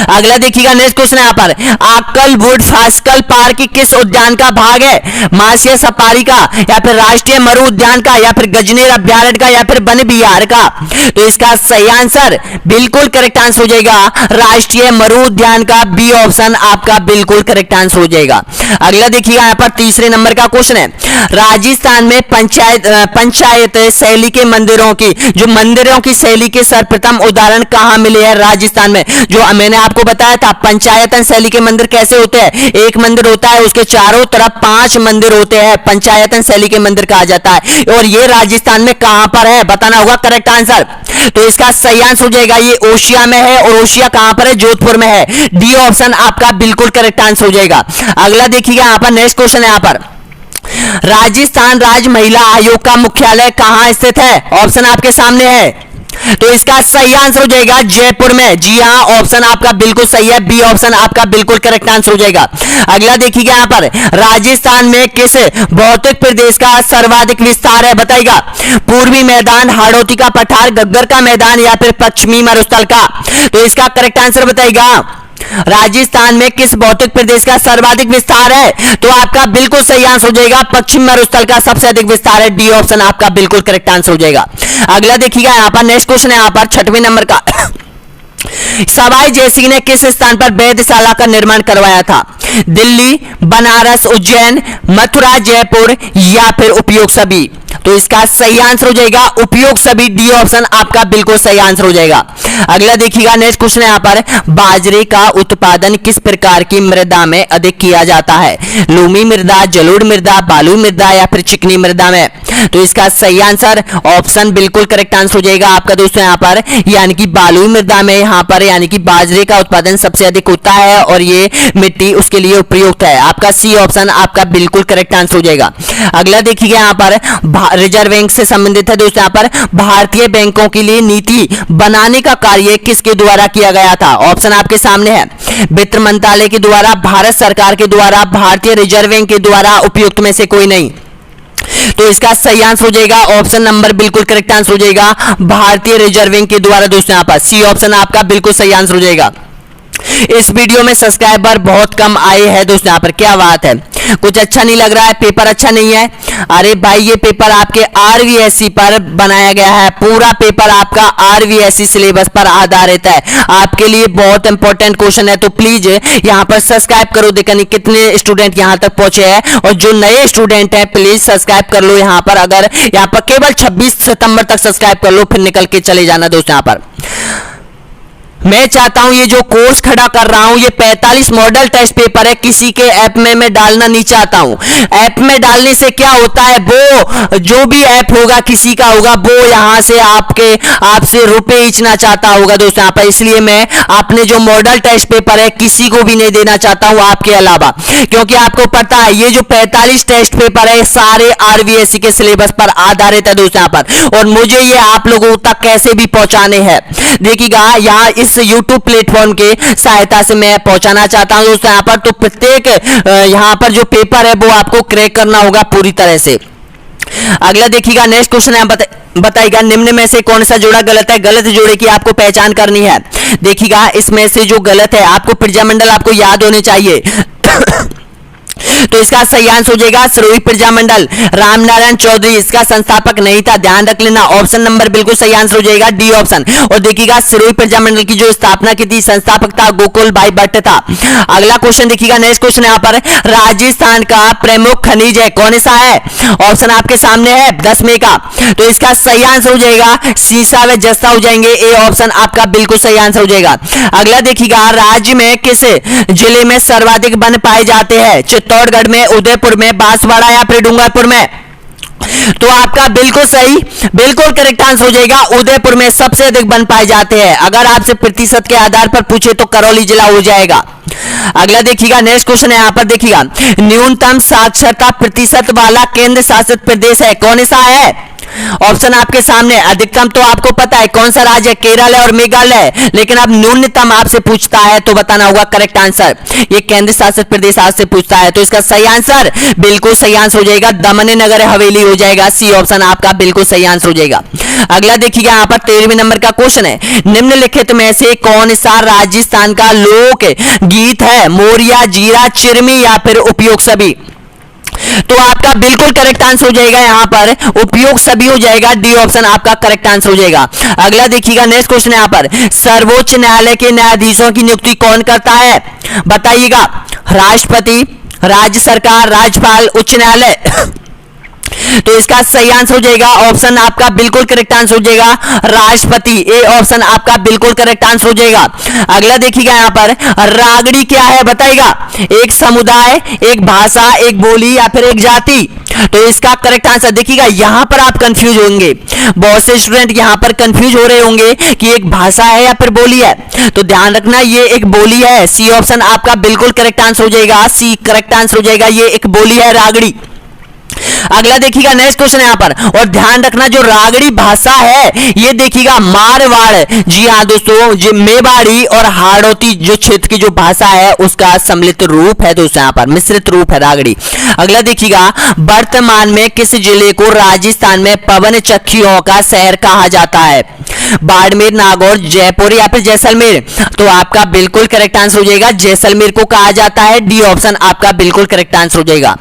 अगला देखिएगा, नेक्स्ट क्वेश्चन यहाँ पर, आक्कल वुड फास्कल पार्क किस उद्यान का भाग है, मासिया सफारी का, या फिर राष्ट्रीय मरु उद्यान का, या फिर गजनेर अभ्यारण्य का, या फिर वन विहार का। तो इसका सही आंसर बिल्कुल करेक्ट आंसर हो जाएगा राष्ट्रीय मरु उद्यान का, बी ऑप्शन आपका बिल्कुल करेक्ट आंसर हो जाएगा। अगला देखिएगा यहाँ पर 3रे नंबर का क्वेश्चन है, राजस्थान में पंचायत शैली के मंदिरों की, जो मंदिरों की शैली के सर्वप्रथम उदाहरण कहां मिले हैं राजस्थान में। जो मैंने आपको बताया था पंचायतन शैली के मंदिर कैसे होते हैं, एक मंदिर होता है उसके चारों तरफ 5 मंदिर होते हैं, पंचायतन शैली के मंदिर कहा जाता है। और ये राजस्थान में कहां पर है, बताना होगा करेक्ट आंसर। तो इसका सही आंसर हो जाएगा, ये ओशिया में है, और ओशिया कहां पर है, जोधपुर में है, डी ऑप्शन आपका बिल्कुल करेक्ट आंसर हो जाएगा। अगला देखिएगा यहाँ पर, नेक्स्ट क्वेश्चन है यहाँ पर, राजस्थान राज्य महिला आयोग का मुख्यालय कहां स्थित है, ऑप्शन आपके सामने है। तो इसका सही आंसर हो जाएगा जयपुर में, जी हाँ, ऑप्शन आपका बिल्कुल सही है, बी ऑप्शन आपका बिल्कुल करेक्ट आंसर हो जाएगा। अगला देखिएगा यहाँ पर, राजस्थान में किस भौतिक प्रदेश का सर्वाधिक विस्तार है, बताइएगा। पूर्वी मैदान, हाड़ौती का पठार, गग्गर का मैदान, या फिर पश्चिमी मरुस्थल का। तो इसका करेक्ट आंसर बताइएगा। राजस्थान में किस भौतिक प्रदेश का सर्वाधिक विस्तार है? तो आपका बिल्कुल सही आंसर हो जाएगा पश्चिम मरुस्थल का सबसे अधिक विस्तार है। डी ऑप्शन आपका बिल्कुल करेक्ट आंसर हो जाएगा। अगला देखिएगा यहाँ पर नेक्स्ट क्वेश्चन है यहाँ पर 6वें नंबर का। सवाई जयसिंह ने किस स्थान पर वेधशाला का निर्माण करवाया था? दिल्ली, बनारस, उज्जैन, मथुरा, जयपुर या फिर उपयोग सभी? तो इसका सही आंसर हो जाएगा उपयोग सभी। डी ऑप्शन आपका बिल्कुल सही आंसर हो जाएगा। अगला देखिएगा नेक्स्ट क्वेश्चन है यहाँ पर। बाजरे का उत्पादन किस प्रकार की मृदा में अधिक किया जाता है? लूमी मृदा, जलोढ़ मृदा, बालू मृदा या फिर चिकनी मृदा में? तो इसका सही आंसर ऑप्शन बिल्कुल करेक्ट आंसर हो जाएगा आपका दोस्तों यहाँ पर, यानी कि बालू मृदा में यहाँ पर यानी कि बाजरे का उत्पादन सबसे अधिक होता है और ये मिट्टी उसके लिए उपयुक्त है। आपका सी ऑप्शन आपका बिल्कुल करेक्ट आंसर हो जाएगा। अगला देखिएगा यहाँ पर रिजर्व बैंक से संबंधित है दोस्तों। यहाँ पर भारतीय बैंकों के लिए नीति बनाने का कार्य किसके द्वारा किया गया था? ऑप्शन आपके सामने है। वित्त मंत्रालय के द्वारा, भारत सरकार के द्वारा, भारतीय रिजर्व बैंक के द्वारा, उपयुक्त में से कोई नहीं? तो इसका सही आंसर हो जाएगा ऑप्शन नंबर बिल्कुल करेक्ट आंसर हो जाएगा भारतीय रिजर्व बैंक के द्वारा दोस्तों। यहाँ पर सी ऑप्शन आपका बिल्कुल सही आंसर हो जाएगा। इस वीडियो में सब्सक्राइबर बहुत कम आए हैं दोस्तों। यहाँ पर क्या बात है, कुछ अच्छा नहीं लग रहा है, पेपर अच्छा नहीं है? अरे भाई ये पेपर आपके आरवीएससी पर बनाया गया है, पूरा पेपर आपका आरवीएससी सिलेबस पर आधारित है, आपके लिए बहुत इंपॉर्टेंट क्वेश्चन है। तो प्लीज यहाँ पर सब्सक्राइब करो, देखा कितने स्टूडेंट यहाँ तक पहुंचे हैं और जो नए स्टूडेंट हैं प्लीज सब्सक्राइब कर लो यहाँ पर। अगर यहाँ पर केवल 26 सितंबर तक सब्सक्राइब कर लो, फिर निकल के चले जाना दोस्तों। यहाँ पर मैं चाहता हूं ये जो कोर्स खड़ा कर रहा हूं ये 45 मॉडल टेस्ट पेपर है, किसी के ऐप में मैं डालना नहीं चाहता हूं। ऐप में डालने से क्या होता है, वो जो भी ऐप होगा किसी का होगा वो यहां से आपसे रुपए खींचना चाहता होगा दोस्तों यहाँ पर। इसलिए मैं अपने जो मॉडल टेस्ट पेपर है किसी को भी नहीं देना चाहता हूं आपके अलावा, क्योंकि आपको पता है ये जो 45 टेस्ट पेपर है सारे आरवीएससी के सिलेबस पर आधारित है दोस्तों यहाँ पर, और मुझे ये आप लोगों तक कैसे भी पहुंचाने हैं देखिएगा यहाँ इस YouTube प्लेटफॉर्म के सहायता से मैं पहुंचाना चाहता हूं दोस्तों यहाँ पर। तो प्रत्येक यहाँ पर जो पेपर है वो आपको क्रैक करना होगा पूरी तरह से। अगला देखिएगा नेक्स्ट क्वेश्चन है, बताइएगा निम्न में से कौन सा जोड़ा गलत है? गलत जोड़े की आपको पहचान करनी है। देखिएगा इसमें से जो गलत है आपको प्रजामंडल आपको याद होने चाहिए तो इसका सही आंसर हो जाएगा सिरोही प्रजामंडल। रामनारायण चौधरी इसका संस्थापक नहीं था, ध्यान रख लेना। ऑप्शन नंबर बिल्कुल सही आंसर हो जाएगा डी ऑप्शन। और देखिएगा सिरोही प्रजामंडल की जो स्थापना की थी, संस्थापक था गोकुल भाई भट्ट था। अगला क्वेश्चन देखिएगा नेक्स्ट क्वेश्चन यहाँ पर, राजस्थान का प्रमुख खनिज है कौन सा है? ऑप्शन आपके सामने है 10वें का। तो इसका सही आंसर हो जाएगा सीसा व जस्ता हो जाएंगे, ए ऑप्शन आपका बिल्कुल सही आंसर हो जाएगा। अगला देखिएगा राज्य में किस जिले में सर्वाधिक वन पाए जाते हैं? चित्तौड़गढ़ में, उदयपुर में, बांसवाड़ा या फिर डूंगरपुर में? तो आपका बिल्कुल सही बिल्कुल करेक्ट आंसर हो जाएगा उदयपुर में सबसे अधिक वन पाए जाते हैं। अगर आपसे प्रतिशत के आधार पर पूछे तो करौली जिला हो जाएगा। अगला देखिएगा नेक्स्ट क्वेश्चन है यहाँ पर, देखिएगा न्यूनतम साक्षरता प्रतिशत वाला केंद्र शासित प्रदेश है कौन सा है? ऑप्शन आपके सामने। अधिकतम तो आपको पता है कौन सा राज्य है, केरल है और मेघालय, लेकिन अब न्यूनतम आपसे पूछता है तो बताना होगा करेक्ट आंसर। ये केंद्र शासित प्रदेश आपसे पूछता है तो इसका सही आंसर बिल्कुल सही आंसर हो जाएगा दमन नगर हवेली हो जाएगा, सी ऑप्शन आपका बिल्कुल सही आंसर हो जाएगा। अगला देखिएगा यहाँ पर 13वें नंबर का क्वेश्चन है, निम्नलिखित में से कौन सा राजस्थान का लोक गीत है? मोरिया, जीरा, चिरमी या फिर उपयोग सभी? तो आपका बिल्कुल करेक्ट आंसर हो जाएगा यहाँ पर उपयोग सभी हो जाएगा, डी ऑप्शन आपका करेक्ट आंसर हो जाएगा। अगला देखिएगा नेक्स्ट क्वेश्चन यहाँ पर, सर्वोच्च न्यायालय के न्यायाधीशों की नियुक्ति कौन करता है? बताइएगा राष्ट्रपति, राज्य सरकार, राज्यपाल, उच्च न्यायालय? तो इसका सही आंसर हो जाएगा ऑप्शन आपका बिल्कुल करेक्ट आंसर हो जाएगा राष्ट्रपति, ए ऑप्शन आपका बिल्कुल करेक्ट आंसर हो जाएगा। अगला देखिएगा यहाँ पर, रागड़ी क्या है बताइएगा? एक समुदाय, एक भाषा, एक बोली या फिर एक जाति? तो इसका करेक्ट आंसर देखिएगा यहाँ पर आप कंफ्यूज होंगे, बहुत से स्टूडेंट यहाँ पर कंफ्यूज हो रहे होंगे कि एक भाषा है या फिर बोली है, तो ध्यान रखना ये एक बोली है, सी ऑप्शन आपका बिल्कुल करेक्ट आंसर हो जाएगा, सी करेक्ट आंसर हो जाएगा, ये एक बोली है रागड़ी। अगला देखिएगा नेक्स्ट क्वेश्चन यहाँ पर, और ध्यान रखना जो रागड़ी भाषा है ये देखिएगा मारवाड़, जी हाँ दोस्तों, जो मेवाड़ी और हाड़ौती जो क्षेत्र की जो भाषा है उसका सम्मिलित रूप है दोस्तों, यहाँ पर मिश्रित रूप है रागड़ी। अगला देखिएगा वर्तमान में किस जिले को राजस्थान में पवन चक्कियों का शहर कहा जाता है? बाड़मेर, नागौर, जयपुर या फिर जैसलमेर? तो आपका बिल्कुल करेक्ट आंसर हो जाएगा जैसलमेर को कहा जाता है। डी ऑप्शन आपका बिल्कुल करेक्ट आंसर हो जाएगा।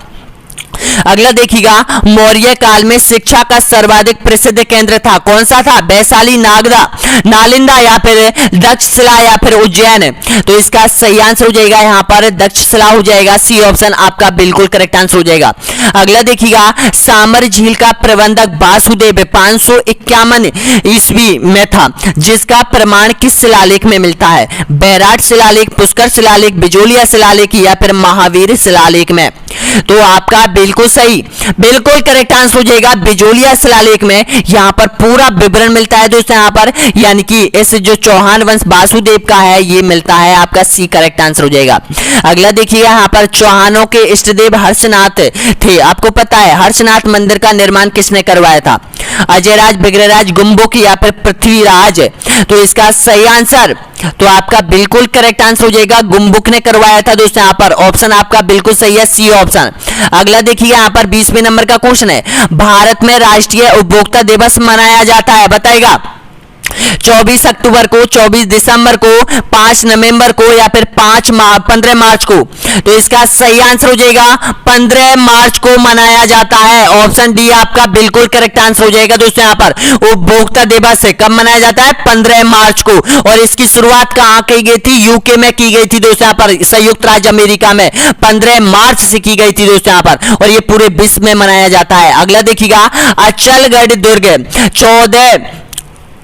अगला देखिएगा मौर्य काल में शिक्षा का सर्वाधिक प्रसिद्ध केंद्र था, कौन सा था? वैशाली, नागदा, नालंदा या फिर तक्षशिला या फिर उज्जैन? तो इसका सही आंसर हो जाएगा यहाँ पर तक्षशिला हो जाएगा। सी ऑप्शन आपका बिल्कुल करेक्ट आंसर हो जाएगा। अगला देखिएगा सामर झील का प्रबंधक वासुदेव 551 ईस्वी में था, जिसका प्रमाण किस शिलालेख में मिलता है? बैराट शिलालेख, पुष्कर शिलालेख, बिजोलिया शिलालेख या फिर महावीर शिलालेख में? तो आपका बिल्कुल सही, बिल्कुल करेक्ट आंसर हो जाएगा बिजोलिया शिलालेख में। यहाँ पर पूरा विवरण मिलता है दोस्तों यहाँ पर, यानी कि इस जो चौहान वंश वासुदेव का है ये मिलता है, आपका सी करेक्ट आंसर हो जाएगा। अगला देखिएगा यहाँ पर चौहानों के इष्टदेव हर्षनाथ थे, आपको पता है हर्षनाथ मंदिर का निर्माण किसने करवाया था? अजयराज, विग्रहराज, गुम्बुक या फिर पृथ्वीराज? तो इसका सही आंसर तो आपका बिल्कुल करेक्ट आंसर हो जाएगा गुम्बुक ने करवाया था दोस्तों, यहाँ पर ऑप्शन आपका बिल्कुल सही है, सी ऑप्शन। अगला देखिए यहाँ पर 20वें नंबर का क्वेश्चन है, भारत में राष्ट्रीय उपभोक्ता दिवस मनाया जाता है, बताएगा 24 अक्टूबर को, 24 दिसंबर को, 5 नवंबर को या फिर 15 मार्च को? तो इसका सही आंसर हो जाएगा 15 मार्च को मनाया जाता है। ऑप्शन डी आपका बिल्कुल करेक्ट आंसर हो जाएगा दोस्तों। यहाँ पर उपभोक्ता दिवस कब मनाया जाता है? 15 मार्च को। और इसकी शुरुआत कहाँ की गई थी? यूके में की गई थी दोस्तों, यहाँ पर संयुक्त राज्य अमेरिका में 15 मार्च से की गई थी दोस्तों यहाँ पर, और ये पूरे विश्व में मनाया जाता है। अगला देखिएगा अचलगढ़ दुर्ग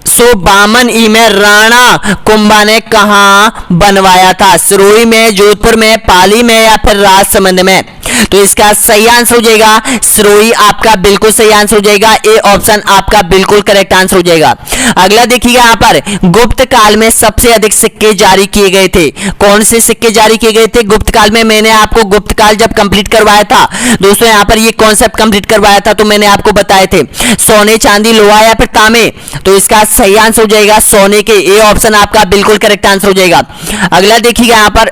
1452 ई में राणा कुंभा ने कहा बनवाया था? सिरोही में, जोधपुर में, पाली में या फिर राजसमंद में? तो इसका सही आंसर हो जाएगा सिरोही, आपका बिल्कुल सही आंसर हो जाएगा। ए ऑप्शन आपका बिल्कुल करेक्ट आंसर हो जाएगा। अगला देखिएगा यहाँ पर गुप्त काल में सबसे अधिक सिक्के जारी किए गए थे, कौन से सिक्के जारी किए गए थे गुप्त काल में? मैंने आपको गुप्त काल जब कंप्लीट करवाया था दोस्तों, यहाँ पर ये कॉन्सेप्ट कंप्लीट करवाया था तो मैंने आपको बताए थे सोने, चांदी, लोहा या फिर तांबे? तो इसका सही आंसर हो जाएगा सोने के। ए ऑप्शन आपका बिल्कुल करेक्ट आंसर हो जाएगा। अगला देखिएगा यहाँ पर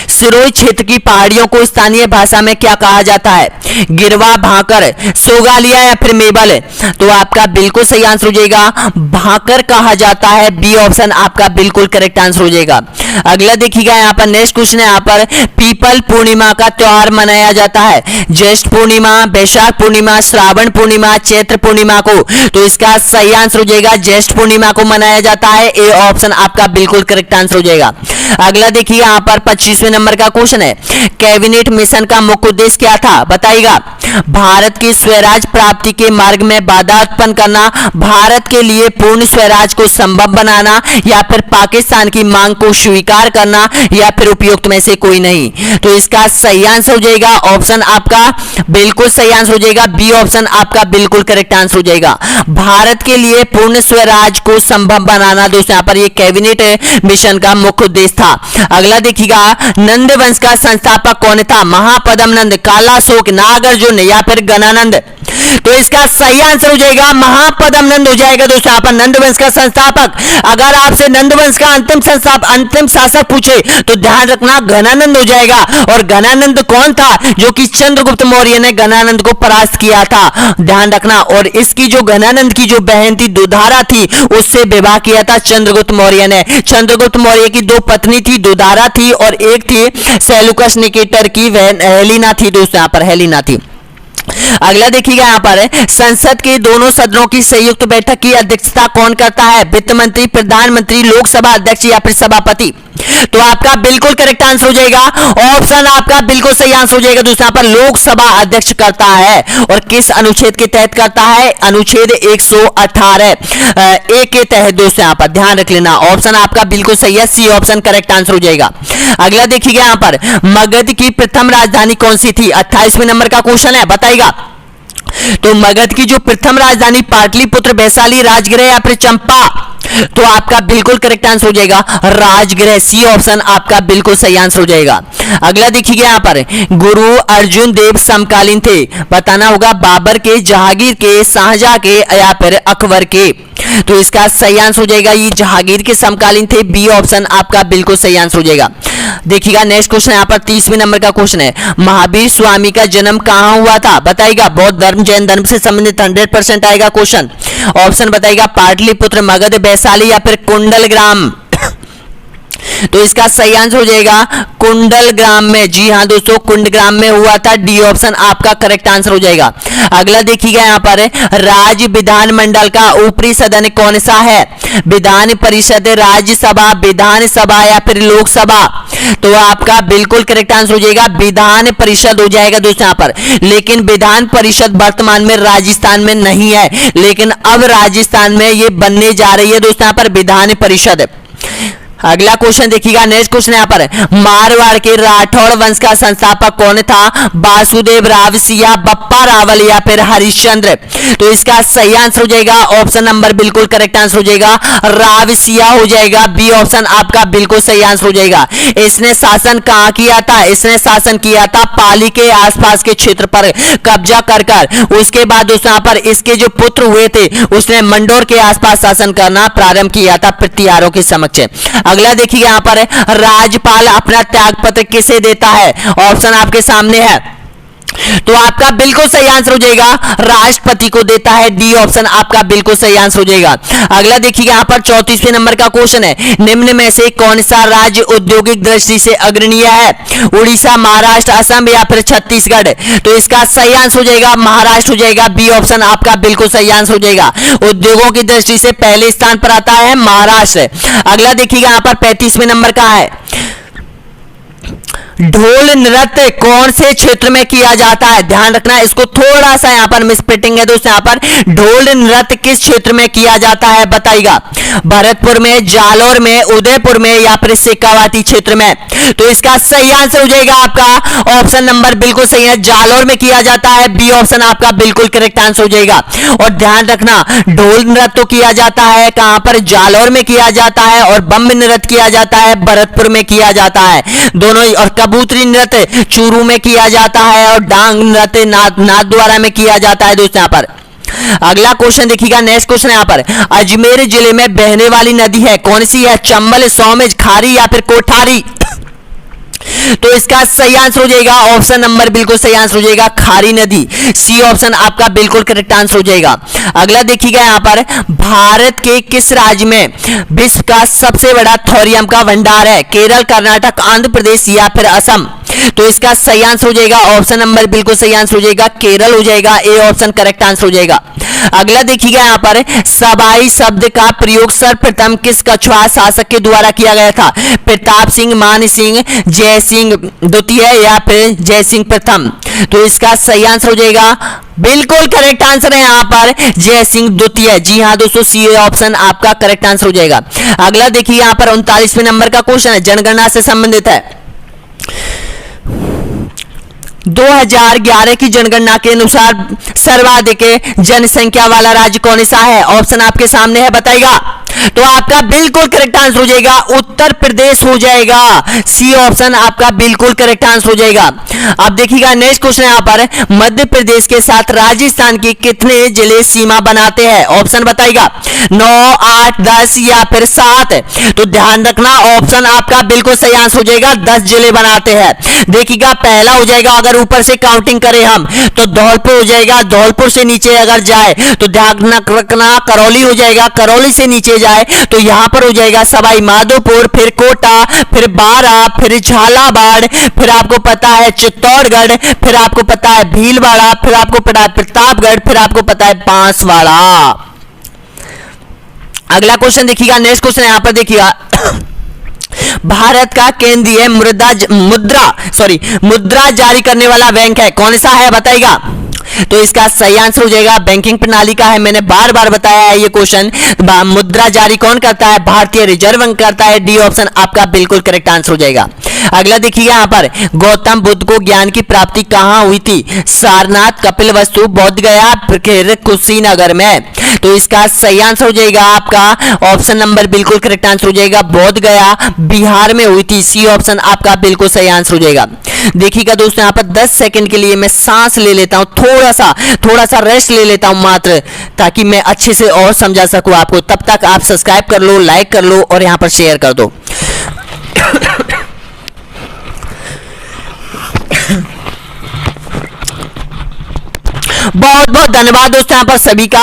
सिरोही क्षेत्र की पहाड़ियों को स्थानीय भाषा में क्या कहा जाता है? गिरवा, भाकर, सोगालिया या फिर मेबल? तो आपका बिल्कुल सही आंसर हो जाएगा भाकर कहा जाता है। बी ऑप्शन आपका बिल्कुल करेक्ट आंसर हो जाएगा। अगला देखिएगा यहाँ पर नेक्स्ट क्वेश्चन है, यहाँ पर पीपल पूर्णिमा का त्योहार मनाया जाता है, ज्येष्ठ पूर्णिमा, वैशाख पूर्णिमा, श्रावण पूर्णिमा, चैत्र पूर्णिमा को? तो इसका सही आंसर हो जाएगा ज्येष्ठ पूर्णिमा को मनाया जाता है। ए ऑप्शन आपका बिल्कुल करेक्ट आंसर हो जाएगा। अगला देखिए यहाँ पर 25वें नंबर का क्वेश्चन है, कैबिनेट मिशन का मुख्य उद्देश्य क्या था? बताइएगा। भारत की स्वराज प्राप्ति के मार्ग में बाधा उत्पन्न करना, भारत के लिए पूर्ण स्वराज को संभव बनाना या फिर पाकिस्तान की मांग को स्वीकार करना या फिर उपयुक्त में से कोई नहीं? तो इसका सही आंसर हो जाएगा ऑप्शन आपका बिल्कुल सही आंसर हो जाएगा। बी ऑप्शन आपका बिल्कुल करेक्ट आंसर हो जाएगा। भारत के लिए पूर्ण स्वराज को संभव बनाना दोस्तों यहाँ पर ये कैबिनेट मिशन का मुख्य उद्देश्य था। अगला देखिएगा नंद वंश का संस्थापक कौन था? महापद्म नंद, कालाशोक, नागार्जुन या फिर गणानंद? तो इसका सही आंसर हो जाएगा महापद्म नंद हो जाएगा दोस्तों यहाँ पर नंद वंश का संस्थापक। अगर आपसे नंद वंश का अंतिम शासक पूछे तो ध्यान रखना गणानंद हो जाएगा। और गणानंद कौन था? जो कि चंद्रगुप्त मौर्य ने गणानंद को परास्त किया था, ध्यान रखना। और इसकी जो गणानंद की जो बहन थी दुधारा थी, उससे विवाह किया था चंद्रगुप्त मौर्य ने। चंद्रगुप्त मौर्य की 2 पत्नी थी, दुधारा थी और एक थी सेल्यूकस निकेटर की हेलिना थी दोस्तों यहाँ पर हेलिना थी। अगला देखिएगा यहाँ पर संसद के दोनों सदनों की संयुक्त बैठक की अध्यक्षता कौन करता है? वित्त मंत्री, प्रधानमंत्री, लोकसभा अध्यक्ष या फिर सभापति? तो आपका बिल्कुल करेक्ट आंसर हो जाएगा ऑप्शन आपका बिल्कुल सही आंसर हो जाएगा दोस्तों यहाँ पर लोकसभा अध्यक्ष करता है। और किस अनुच्छेद के तहत करता है? अनुच्छेद 118 ए के तहत दोस्तों यहाँ पर ध्यान रख लेना। ऑप्शन आपका बिल्कुल सही है, सी ऑप्शन करेक्ट आंसर हो जाएगा। अगला देखिएगा यहाँ पर मगध की प्रथम राजधानी कौन सी थी? 28वें नंबर का क्वेश्चन है, बताइएगा। तो मगध की जो प्रथम राजधानी पाटलिपुत्र, वैशाली, राजगृह या फिर चंपा, तो आपका बिल्कुल करेक्ट आंसर हो जाएगा राजगृह। सी ऑप्शन आपका बिल्कुल सही आंसर हो जाएगा। अगला देखिए यहां पर, गुरु अर्जुन देव समकालीन थे, बताना होगा बाबर के, जहांगीर के, शाहजहां के या फिर अकबर के। तो इसका सही आंसर हो जाएगा ये जहांगीर के समकालीन थे। बी ऑप्शन आपका बिल्कुल सही आंसर हो जाएगा। देखिएगा नेक्स्ट क्वेश्चन यहाँ पर 30वें नंबर का क्वेश्चन है, महावीर स्वामी का जन्म कहाँ हुआ था, बताइएगा। बौद्ध धर्म, जैन धर्म से संबंधित 100% आएगा क्वेश्चन। ऑप्शन बताइएगा पाटलिपुत्र, मगध, वैशाली या फिर कुंडलग्राम। तो इसका सही आंसर हो जाएगा कुंडलग्राम में। जी हाँ दोस्तों, कुंडग्राम में हुआ था। डी ऑप्शन आपका करेक्ट आंसर हो जाएगा। अगला देखिएगा यहाँ पर, राज्य विधानमंडल का ऊपरी सदन कौन सा है, विधान परिषद, राज्यसभा, विधानसभा या फिर लोकसभा। तो आपका बिल्कुल करेक्ट आंसर हो जाएगा विधान परिषद हो जाएगा दोस्तों यहाँ पर। लेकिन विधान परिषद वर्तमान में राजस्थान में नहीं है, लेकिन अब राजस्थान में ये बनने जा रही है दोस्तों यहाँ पर विधान परिषद। अगला क्वेश्चन देखिएगा, नेक्स्ट क्वेश्चन यहाँ पर, मारवाड़ के राठौड़ वंश का संस्थापक कौन था, वासुदेव राव सिया, बप्पा रावल या फिर हरिश्चंद्र। तो इसका सही आंसर हो जाएगा ऑप्शन नंबर बिल्कुल करेक्ट आंसर हो जाएगा राव सिया हो जाएगा। बी ऑप्शन आपका बिल्कुल सही आंसर हो जाएगा। इसने शासन कहाँ किया था, इसने शासन किया था पाली के आसपास के क्षेत्र पर कब्जा कर कर। उसके बाद दोस्तों यहाँ पर इसके जो पुत्र हुए थे, उसने मंडोर के आसपास शासन करना प्रारंभ किया था प्रतिहारों के समक्ष। अगला देखिए यहां पर, राज्यपाल अपना त्यागपत्र किसे देता है, ऑप्शन आपके सामने है। तो आपका बिल्कुल सही आंसर हो जाएगा राष्ट्रपति को देता है। डी ऑप्शन आपका बिल्कुल सही आंसर हो जाएगा। अगला देखिए यहां पर 34वें नंबर का क्वेश्चन है, निम्न में से कौन सा राज्य औद्योगिक दृष्टि से अग्रणीय है, उड़ीसा, महाराष्ट्र, असम या फिर छत्तीसगढ़। तो इसका सही आंसर हो जाएगा महाराष्ट्र हो जाएगा। बी ऑप्शन आपका बिल्कुल सही आंसर हो जाएगा। उद्योगों की दृष्टि से पहले स्थान पर आता है महाराष्ट्र। अगला देखिएगा यहां पर 35वें नंबर का है, ढोल नृत्य कौन से क्षेत्र में किया जाता है, ध्यान रखना इसको, थोड़ा सा यहां पर मिसप्रिंटिंग है दोस्तों। यहां पर ढोल नृत्य किस क्षेत्र में किया जाता है बताइएगा, भरतपुर में, जालौर में, उदयपुर में या फिर शेखावाटी क्षेत्र में। तो इसका सही आंसर हो जाएगा आपका ऑप्शन नंबर बिल्कुल सही है, जालौर में किया जाता है। बी ऑप्शन आपका बिल्कुल करेक्ट आंसर हो जाएगा। और ध्यान रखना ढोल नृत्य तो किया जाता है कहां पर, जालौर में किया जाता है, और बम नृत्य किया जाता है भरतपुर में किया जाता है दोनों ही। और कबूतरी नृत्य चूरू में किया जाता है, और डांग नृत्य नाथद्वारा में किया जाता है दोस्तों यहाँ पर। अगला क्वेश्चन देखिएगा, नेक्स्ट क्वेश्चन यहाँ पर, अजमेर जिले में बहने वाली नदी है कौन सी है, चंबल, सोमेज, खारी या फिर कोठारी। तो इसका सही आंसर हो जाएगा ऑप्शन नंबर बिल्कुल सही आंसर हो जाएगा खारी नदी। सी ऑप्शन आपका बिल्कुल करेक्ट आंसर हो जाएगा। अगला देखिएगा यहाँ पर, भारत के किस राज्य में विश्व का सबसे बड़ा थोरियम का भंडार है, केरल, कर्नाटक, आंध्र प्रदेश या फिर असम। तो इसका सही आंसर हो जाएगा ऑप्शन नंबर बिल्कुल सही आंसर हो जाएगा केरल हो जाएगा। ए ऑप्शन करेक्ट आंसर हो जाएगा। अगला देखिएगा यहाँ पर, सबाई शब्द का प्रयोग सर्वप्रथम किस कछुआ शासक के द्वारा किया गया था, प्रताप सिंह, मान सिंह, जय सिंह द्वितीय या फिर जय सिंह प्रथम। तो इसका सही आंसर हो जाएगा बिल्कुल करेक्ट आंसर है यहाँ पर जय सिंह द्वितीय। जी हाँ दोस्तों, सी ऑप्शन आपका करेक्ट आंसर हो जाएगा। अगला देखिए यहाँ पर 39वें नंबर का क्वेश्चन है, जनगणना से संबंधित है। 2011 की जनगणना के अनुसार सर्वाधिक जनसंख्या वाला राज्य कौन सा है, ऑप्शन आपके सामने है, बताइएगा। तो आपका बिल्कुल करेक्ट आंसर हो जाएगा उत्तर प्रदेश हो जाएगा। सी ऑप्शन आपका बिल्कुल करेक्ट आंसर हो जाएगा। अब देखिएगा नेक्स्ट क्वेश्चन यहाँ पर, मध्य प्रदेश के साथ राजस्थान के कितने जिले सीमा बनाते हैं, ऑप्शन बताइएगा, 9, 8, 10 या फिर 7। तो ध्यान रखना ऑप्शन आपका बिल्कुल सही आंसर हो जाएगा 10 जिले बनाते हैं। देखिएगा पहला हो जाएगा, अगर ऊपर से काउंटिंग करें हम तो धौलपुर हो जाएगा, धौलपुर से नीचे अगर जाए तो ध्यान रखना करौली हो जाएगा, करौली से नीचे जाए तो यहां पर हो जाएगा सवाई माधोपुर, फिर कोटा, फिर बारा, फिर झालावाड़, फिर आपको पता है चित्तौड़गढ़, फिर आपको पता है भीलवाड़ा, फिर आपको पता है प्रतापगढ़, फिर आपको पता है बांसवाड़ा। अगला क्वेश्चन देखिएगा, नेक्स्ट क्वेश्चन यहां पर देखिएगा, भारत का केंद्रीय मुद्रा जारी करने वाला बैंक है कौन सा है, बताइएगा। तो इसका सही आंसर हो जाएगा बैंकिंग प्रणाली का है। मैंने बार बार बताया है ये क्वेश्चन। मुद्रा जारी कौन करता है? भारतीय रिजर्व बैंक करता है। डी ऑप्शन आपका बिल्कुल करेक्ट आंसर हो जाएगा। अगला देखिएगा यहाँ पर, गौतम बुद्ध को ज्ञान की प्राप्ति कहाँ हुई थी? सारनाथ, कपिलवस्तु, बोध गया, फिर कुशीनगर में। तो इसका सही आंसर हो जाएगा आपका ऑप्शन नंबर बिल्कुल करेक्ट आंसर हो जाएगा, बोध गया बिहार में हुई थी। सी ऑप्शन आपका बिल्कुल सही आंसर हो जाएगा। देखिएगा दोस्तों, यहाँ पर 10 सेकंड के लिए मैं सांस ले लेता हूँ, थोड़ा सा रेस्ट ले लेता हूँ मात्र, ताकि मैं अच्छे से और समझा सकूँ आपको। तब तक आप सब्सक्राइब कर लो, लाइक कर लो और यहाँ पर शेयर कर दो। बहुत बहुत धन्यवाद दोस्तों यहाँ पर सभी का।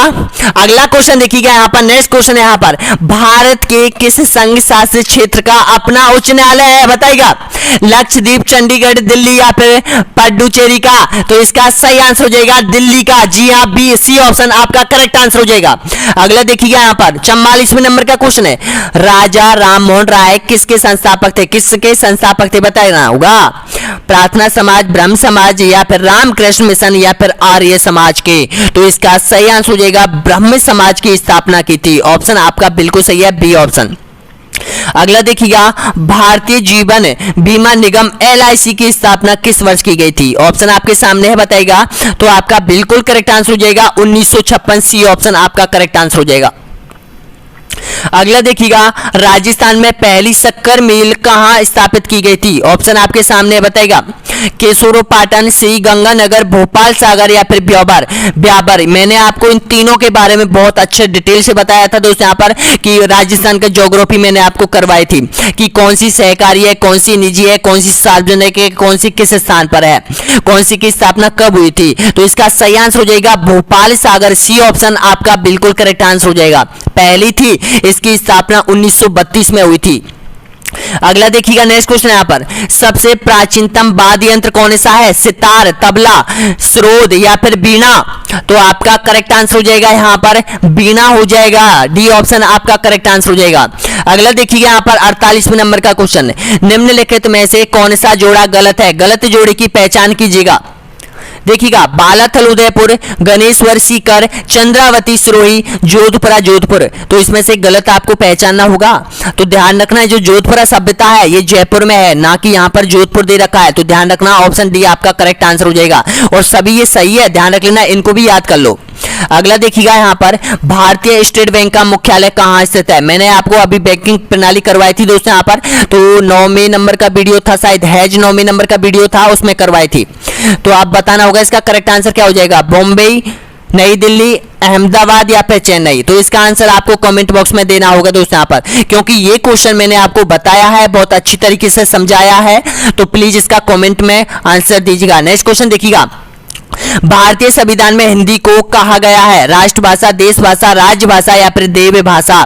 अगला क्वेश्चन देखिएगा यहाँ पर, नेक्स्ट क्वेश्चन यहाँ पर, भारत के किस संघ शासित क्षेत्र का अपना उच्च न्यायालय है? बताइएगा, लक्षद्वीप, चंडीगढ़, दिल्ली या फिर पुडुचेरी का? तो इसका सही आंसर हो जाएगा दिल्ली का। जी हाँ, बी, सी ऑप्शन आपका करेक्ट आंसर हो जाएगा। अगला देखिएगा यहाँ पर 44वें नंबर का क्वेश्चन है, राजा राम मोहन राय किसके संस्थापक थे? किसके संस्थापक थे बताना होगा। प्रार्थना समाज, ब्रह्म समाज या फिर रामकृष्ण मिशन या फिर आर्य समाज के? तो इसका सही आंसर हो जाएगा ब्रह्म समाज की स्थापना की थी। ऑप्शन आपका बिल्कुल सही है, बी ऑप्शन। अगला देखिएगा, भारतीय जीवन बीमा निगम LIC की स्थापना किस वर्ष की गई थी? ऑप्शन आपके सामने है, बताइएगा। तो आपका बिल्कुल करेक्ट आंसर हो जाएगा 1956। सी ऑप्शन आपका करेक्ट आंसर हो जाएगा। अगला देखिएगा, राजस्थान में पहली शक्कर मिल कहां स्थापित की गई थी? ऑप्शन आपके सामने बताएगा, केसोरो, पाटन, श्री गंगानगर, भोपाल, सागर या फिर ब्यावर। मैंने आपको इन तीनों के बारे में बहुत अच्छे डिटेल से बताया था दोस्तों यहाँ पर, कि राजस्थान का ज्योग्राफी मैंने आपको करवाई थी कि कौन सी सहकारी है, कौन सी निजी है, कौन सी सार्वजनिक है, कौन सी किस स्थान पर है, कौन सी की स्थापना कब हुई थी। तो इसका सही आंसर हो जाएगा भोपाल, सागर। सी ऑप्शन आपका बिल्कुल करेक्ट आंसर हो जाएगा। पहली थी, इसकी स्थापना 1932 में हुई थी। अगला देखिएगा, नेक्स्ट क्वेश्चन यहाँ पर, सबसे प्राचीनतम वाद्य यंत्र कौन सा है? सितार, तबला, सरोद या फिर बीना? तो आपका करेक्ट आंसर हो जाएगा यहाँ पर बीना हो जाएगा। डी ऑप्शन आपका करेक्ट आंसर हो जाएगा। अगला देखिएगा यहाँ पर 48वें नंबर का क्वेश्चन, निम्नलिखित में से कौन सा जोड़ा गलत है? गलत जोड़े की पहचान कीजिएगा। देखिएगा, बालाथल उदयपुर, गणेश्वर सीकर, चंद्रावती सिरोही, जोधपुरा जोधपुर। तो इसमें से गलत आपको पहचानना होगा। तो ध्यान रखना है, जो जोधपुरा सभ्यता है ये जयपुर में है, ना कि यहाँ पर जोधपुर दे रखा है। तो ध्यान रखना, ऑप्शन डी आपका करेक्ट आंसर हो जाएगा। और सभी ये सही है, ध्यान रख लेना, इनको भी याद कर लो। अगला देखिएगा यहाँ पर, भारतीय स्टेट बैंक का मुख्यालय कहाँ स्थित है? मैंने आपको अभी बैंकिंग प्रणाली करवाई थी दोस्तों यहाँ पर, तो 9वें नंबर का वीडियो था, शायद हैज 9वें नंबर का वीडियो था, उसमें करवाई थी। तो आप बताना होगा इसका करेक्ट आंसर क्या हो जाएगा, बॉम्बे, नई दिल्ली, अहमदाबाद या फिर चेन्नई? तो इसका आंसर आपको कमेंट बॉक्स में देना होगा दोस्तों यहाँ पर, क्योंकि ये क्वेश्चन मैंने आपको बताया है, बहुत अच्छी तरीके से समझाया है। तो प्लीज इसका कमेंट में आंसर दीजिएगा। नेक्स्ट क्वेश्चन देखिएगा, भारतीय संविधान में हिंदी को कहा गया है राष्ट्रभाषा, देश भाषा, राजभाषा या फिर देव भाषा?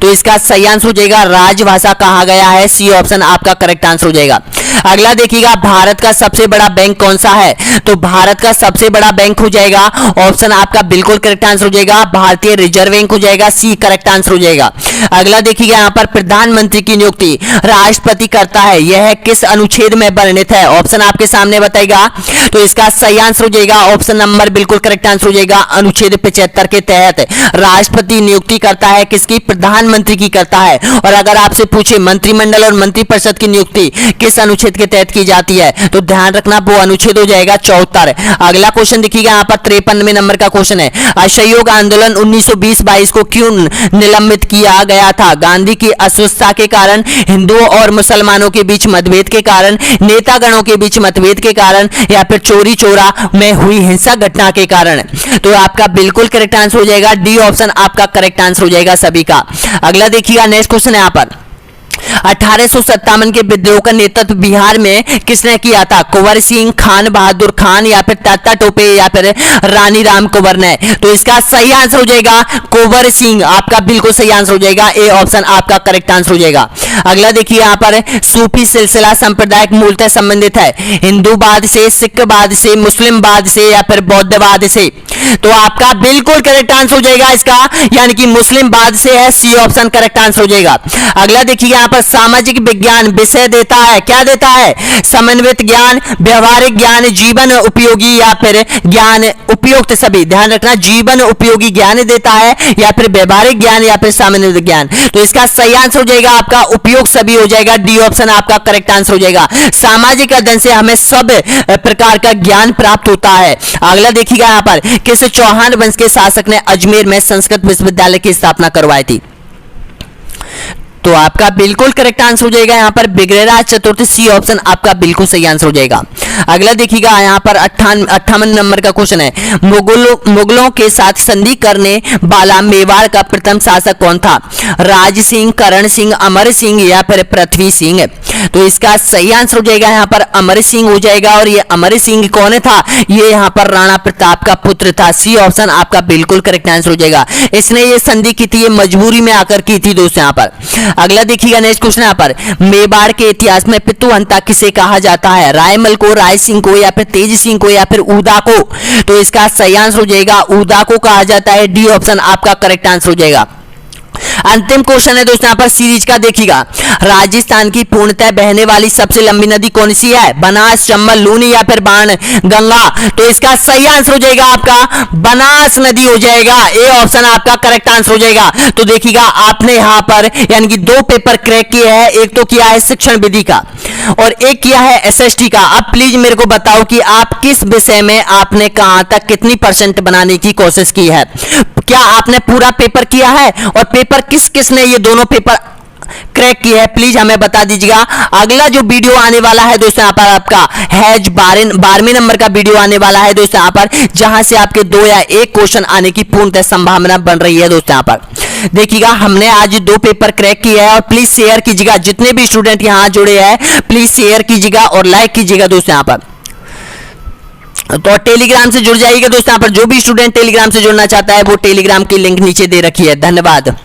तो इसका सही आंसर हो जाएगा राजभाषा कहा गया है। सी ऑप्शन आपका करेक्ट आंसर हो जाएगा। अगला देखिएगा, भारत का सबसे बड़ा बैंक कौन सा है? तो भारत का सबसे बड़ा बैंक हो जाएगा, ऑप्शन आपका बिल्कुल करेक्ट आंसर हो जाएगा, भारतीय रिजर्व बैंक हो जाएगा। सी करेक्ट आंसर हो जाएगा। अगला देखिएगा, यहाँ पर प्रधानमंत्री की नियुक्ति राष्ट्रपति करता है, यह किस अनुच्छेद में वर्णित है? ऑप्शन आपके सामने बताएगा। तो इसका सही आंसर हो जाएगा, ऑप्शन नंबर बिल्कुल करेक्ट आंसर हो जाएगा, अनुच्छेद 75 के तहत राष्ट्रपति नियुक्ति करता है। किसकी? प्रधानमंत्री की करता है। और अगर आपसे पूछे मंत्रिमंडल और मंत्रिपरिषद की नियुक्ति किस अनुच्छेद के तहत की जाती है, तो ध्यान रखना वो अनुच्छेद हो जाएगा 74। अगला क्वेश्चन देखिएगा, यहाँ पर 53वें नंबर का क्वेश्चन है, असहयोग आंदोलन 1920-22 को क्यों निलंबित किया गया था? गांधी की अस्वस्थता के कारण, हिंदुओं और मुसलमानों के बीच मतभेद के कारण, नेतागणों के बीच मतभेद के कारण या फिर चोरी चोरा में हुई हिंसक घटना के कारण? तो आपका बिल्कुल करेक्ट आंसर हो जाएगा, डी ऑप्शन आपका करेक्ट आंसर हो जाएगा सभी का। अगला देखिएगा, नेक्स्ट क्वेश्चन है यहाँ पर, 1857 के विद्रोह का नेतृत्व बिहार में किसने किया था? कुंवर सिंह, खान बहादुर खान या फिर तात्या टोपे या फिर रानी राम कुंवर ने? तो इसका सही आंसर हो जाएगा कुंवर सिंह, आपका बिल्कुल सही आंसर हो जाएगा, ए ऑप्शन आपका करेक्ट आंसर हो जाएगा। अगला देखिए, यहाँ पर सूफी सिलसिला सांप्रदायिक मूलतः संबंधित है हिंदूवाद से, सिखवाद से, मुस्लिमवाद से या फिर बौद्धवाद से? तो आपका बिल्कुल करेक्ट आंसर हो जाएगा इसका, यानी कि मुस्लिमवाद से है। सी ऑप्शन करेक्ट आंसर हो जाएगा। अगला देखिए, यहाँ पर सामाजिक विज्ञान विषय देता है, क्या देता है, समन्वित ज्ञान, व्यवहारिक ज्ञान, जीवन उपयोगी या फिर ज्ञान उपयुक्त सभी, ध्यान रखना, जीवन उपयोगी ज्ञान देता है या फिर व्यवहारिक ज्ञान या फिर समन्वित ज्ञान। तो इसका सही आंसर हो जाएगा आपका उपयुक्त सभी हो जाएगा, डी ऑप्शन आपका करेक्ट आंसर हो जाएगा। सामाजिक अध्ययन से हमें सब प्रकार का ज्ञान प्राप्त होता है। अगला देखिएगा यहां पर, किस चौहान वंश के शासक ने अजमेर में संस्कृत विश्वविद्यालय की स्थापना करवाई थी? तो आपका बिल्कुल करेक्ट आंसर हो जाएगा यहां पर बिग्रहराज चतुर्थ, सी ऑप्शन आपका बिल्कुल सही आंसर हो जाएगा। अगला देखिएगा यहां पर 58 नंबर का क्वेश्चन है, मुगलों के साथ संधि करने वाला मेवाड़ का प्रथम शासक कौन था? राज सिंह, करण सिंह, अमर सिंह या फिर पृथ्वी सिंह? तो इसका सही आंसर हो जाएगा यहां पर अमर सिंह हो जाएगा। और ये अमर सिंह कौन था? ये यहां पर राणा प्रताप का पुत्र था, सी ऑप्शन आपका बिल्कुल करेक्ट आंसर हो जाएगा। इसने ये संधि की थी, ये मजबूरी में आकर की थी दोस्तों यहां पर। अगला देखिएगा नेक्स्ट क्वेश्चन यहाँ पर, मेवाड़ के इतिहास में पितुहंता किसे कहा जाता है? रायमल को, राय सिंह को या फिर तेज सिंह को या फिर उदा को? तो इसका सही आंसर हो जाएगा उदा को कहा जाता है, डी ऑप्शन आपका करेक्ट आंसर हो जाएगा। अंतिम क्वेश्चन है दोस्तों यहाँ पर सीरीज का, देखिएगा, राजस्थान की पूर्णतः बहने वाली सबसे लंबी नदी कौन सी है? बनास, चंबल, लूनी या फिर बाण गंगा? तो इसका सही आंसर हो जाएगा आपका बनास नदी हो जाएगा, ए ऑप्शन आपका करेक्ट आंसर हो जाएगा। तो देखिएगा आपने यहाँ पर यानी कि 2 पेपर क्रैक किए हैं, एक तो किया है शिक्षण विधि का और एक किया है एसएसटी का। अब प्लीज मेरे को बताओ कि आप किस विषय में आपने कहां तक कितनी % बनाने की कोशिश की है? क्या आपने पूरा पेपर किया है और पेपर किस किस ने ये दोनों पेपर क्रैक किया है? प्लीज हमें बता दीजिएगा। अगला जो वीडियो आने वाला है दोस्तों यहाँ पर आपका हैज 12वें नंबर का वीडियो आने वाला है दोस्तों यहाँ पर, जहां से आपके 2 या 1 क्वेश्चन आने की पूर्णतः संभावना बन रही है दोस्तों यहाँ पर। देखिएगा हमने आज 2 पेपर क्रैक किया है और प्लीज शेयर कीजिएगा, जितने भी स्टूडेंट यहाँ जुड़े हैं प्लीज शेयर कीजिएगा और लाइक कीजिएगा दोस्तों यहाँ पर। तो टेलीग्राम से जुड़ जाइएगा दोस्तों यहाँ पर, जो भी स्टूडेंट टेलीग्राम से जुड़ना चाहता है वो टेलीग्राम की लिंक नीचे दे रखी है। धन्यवाद।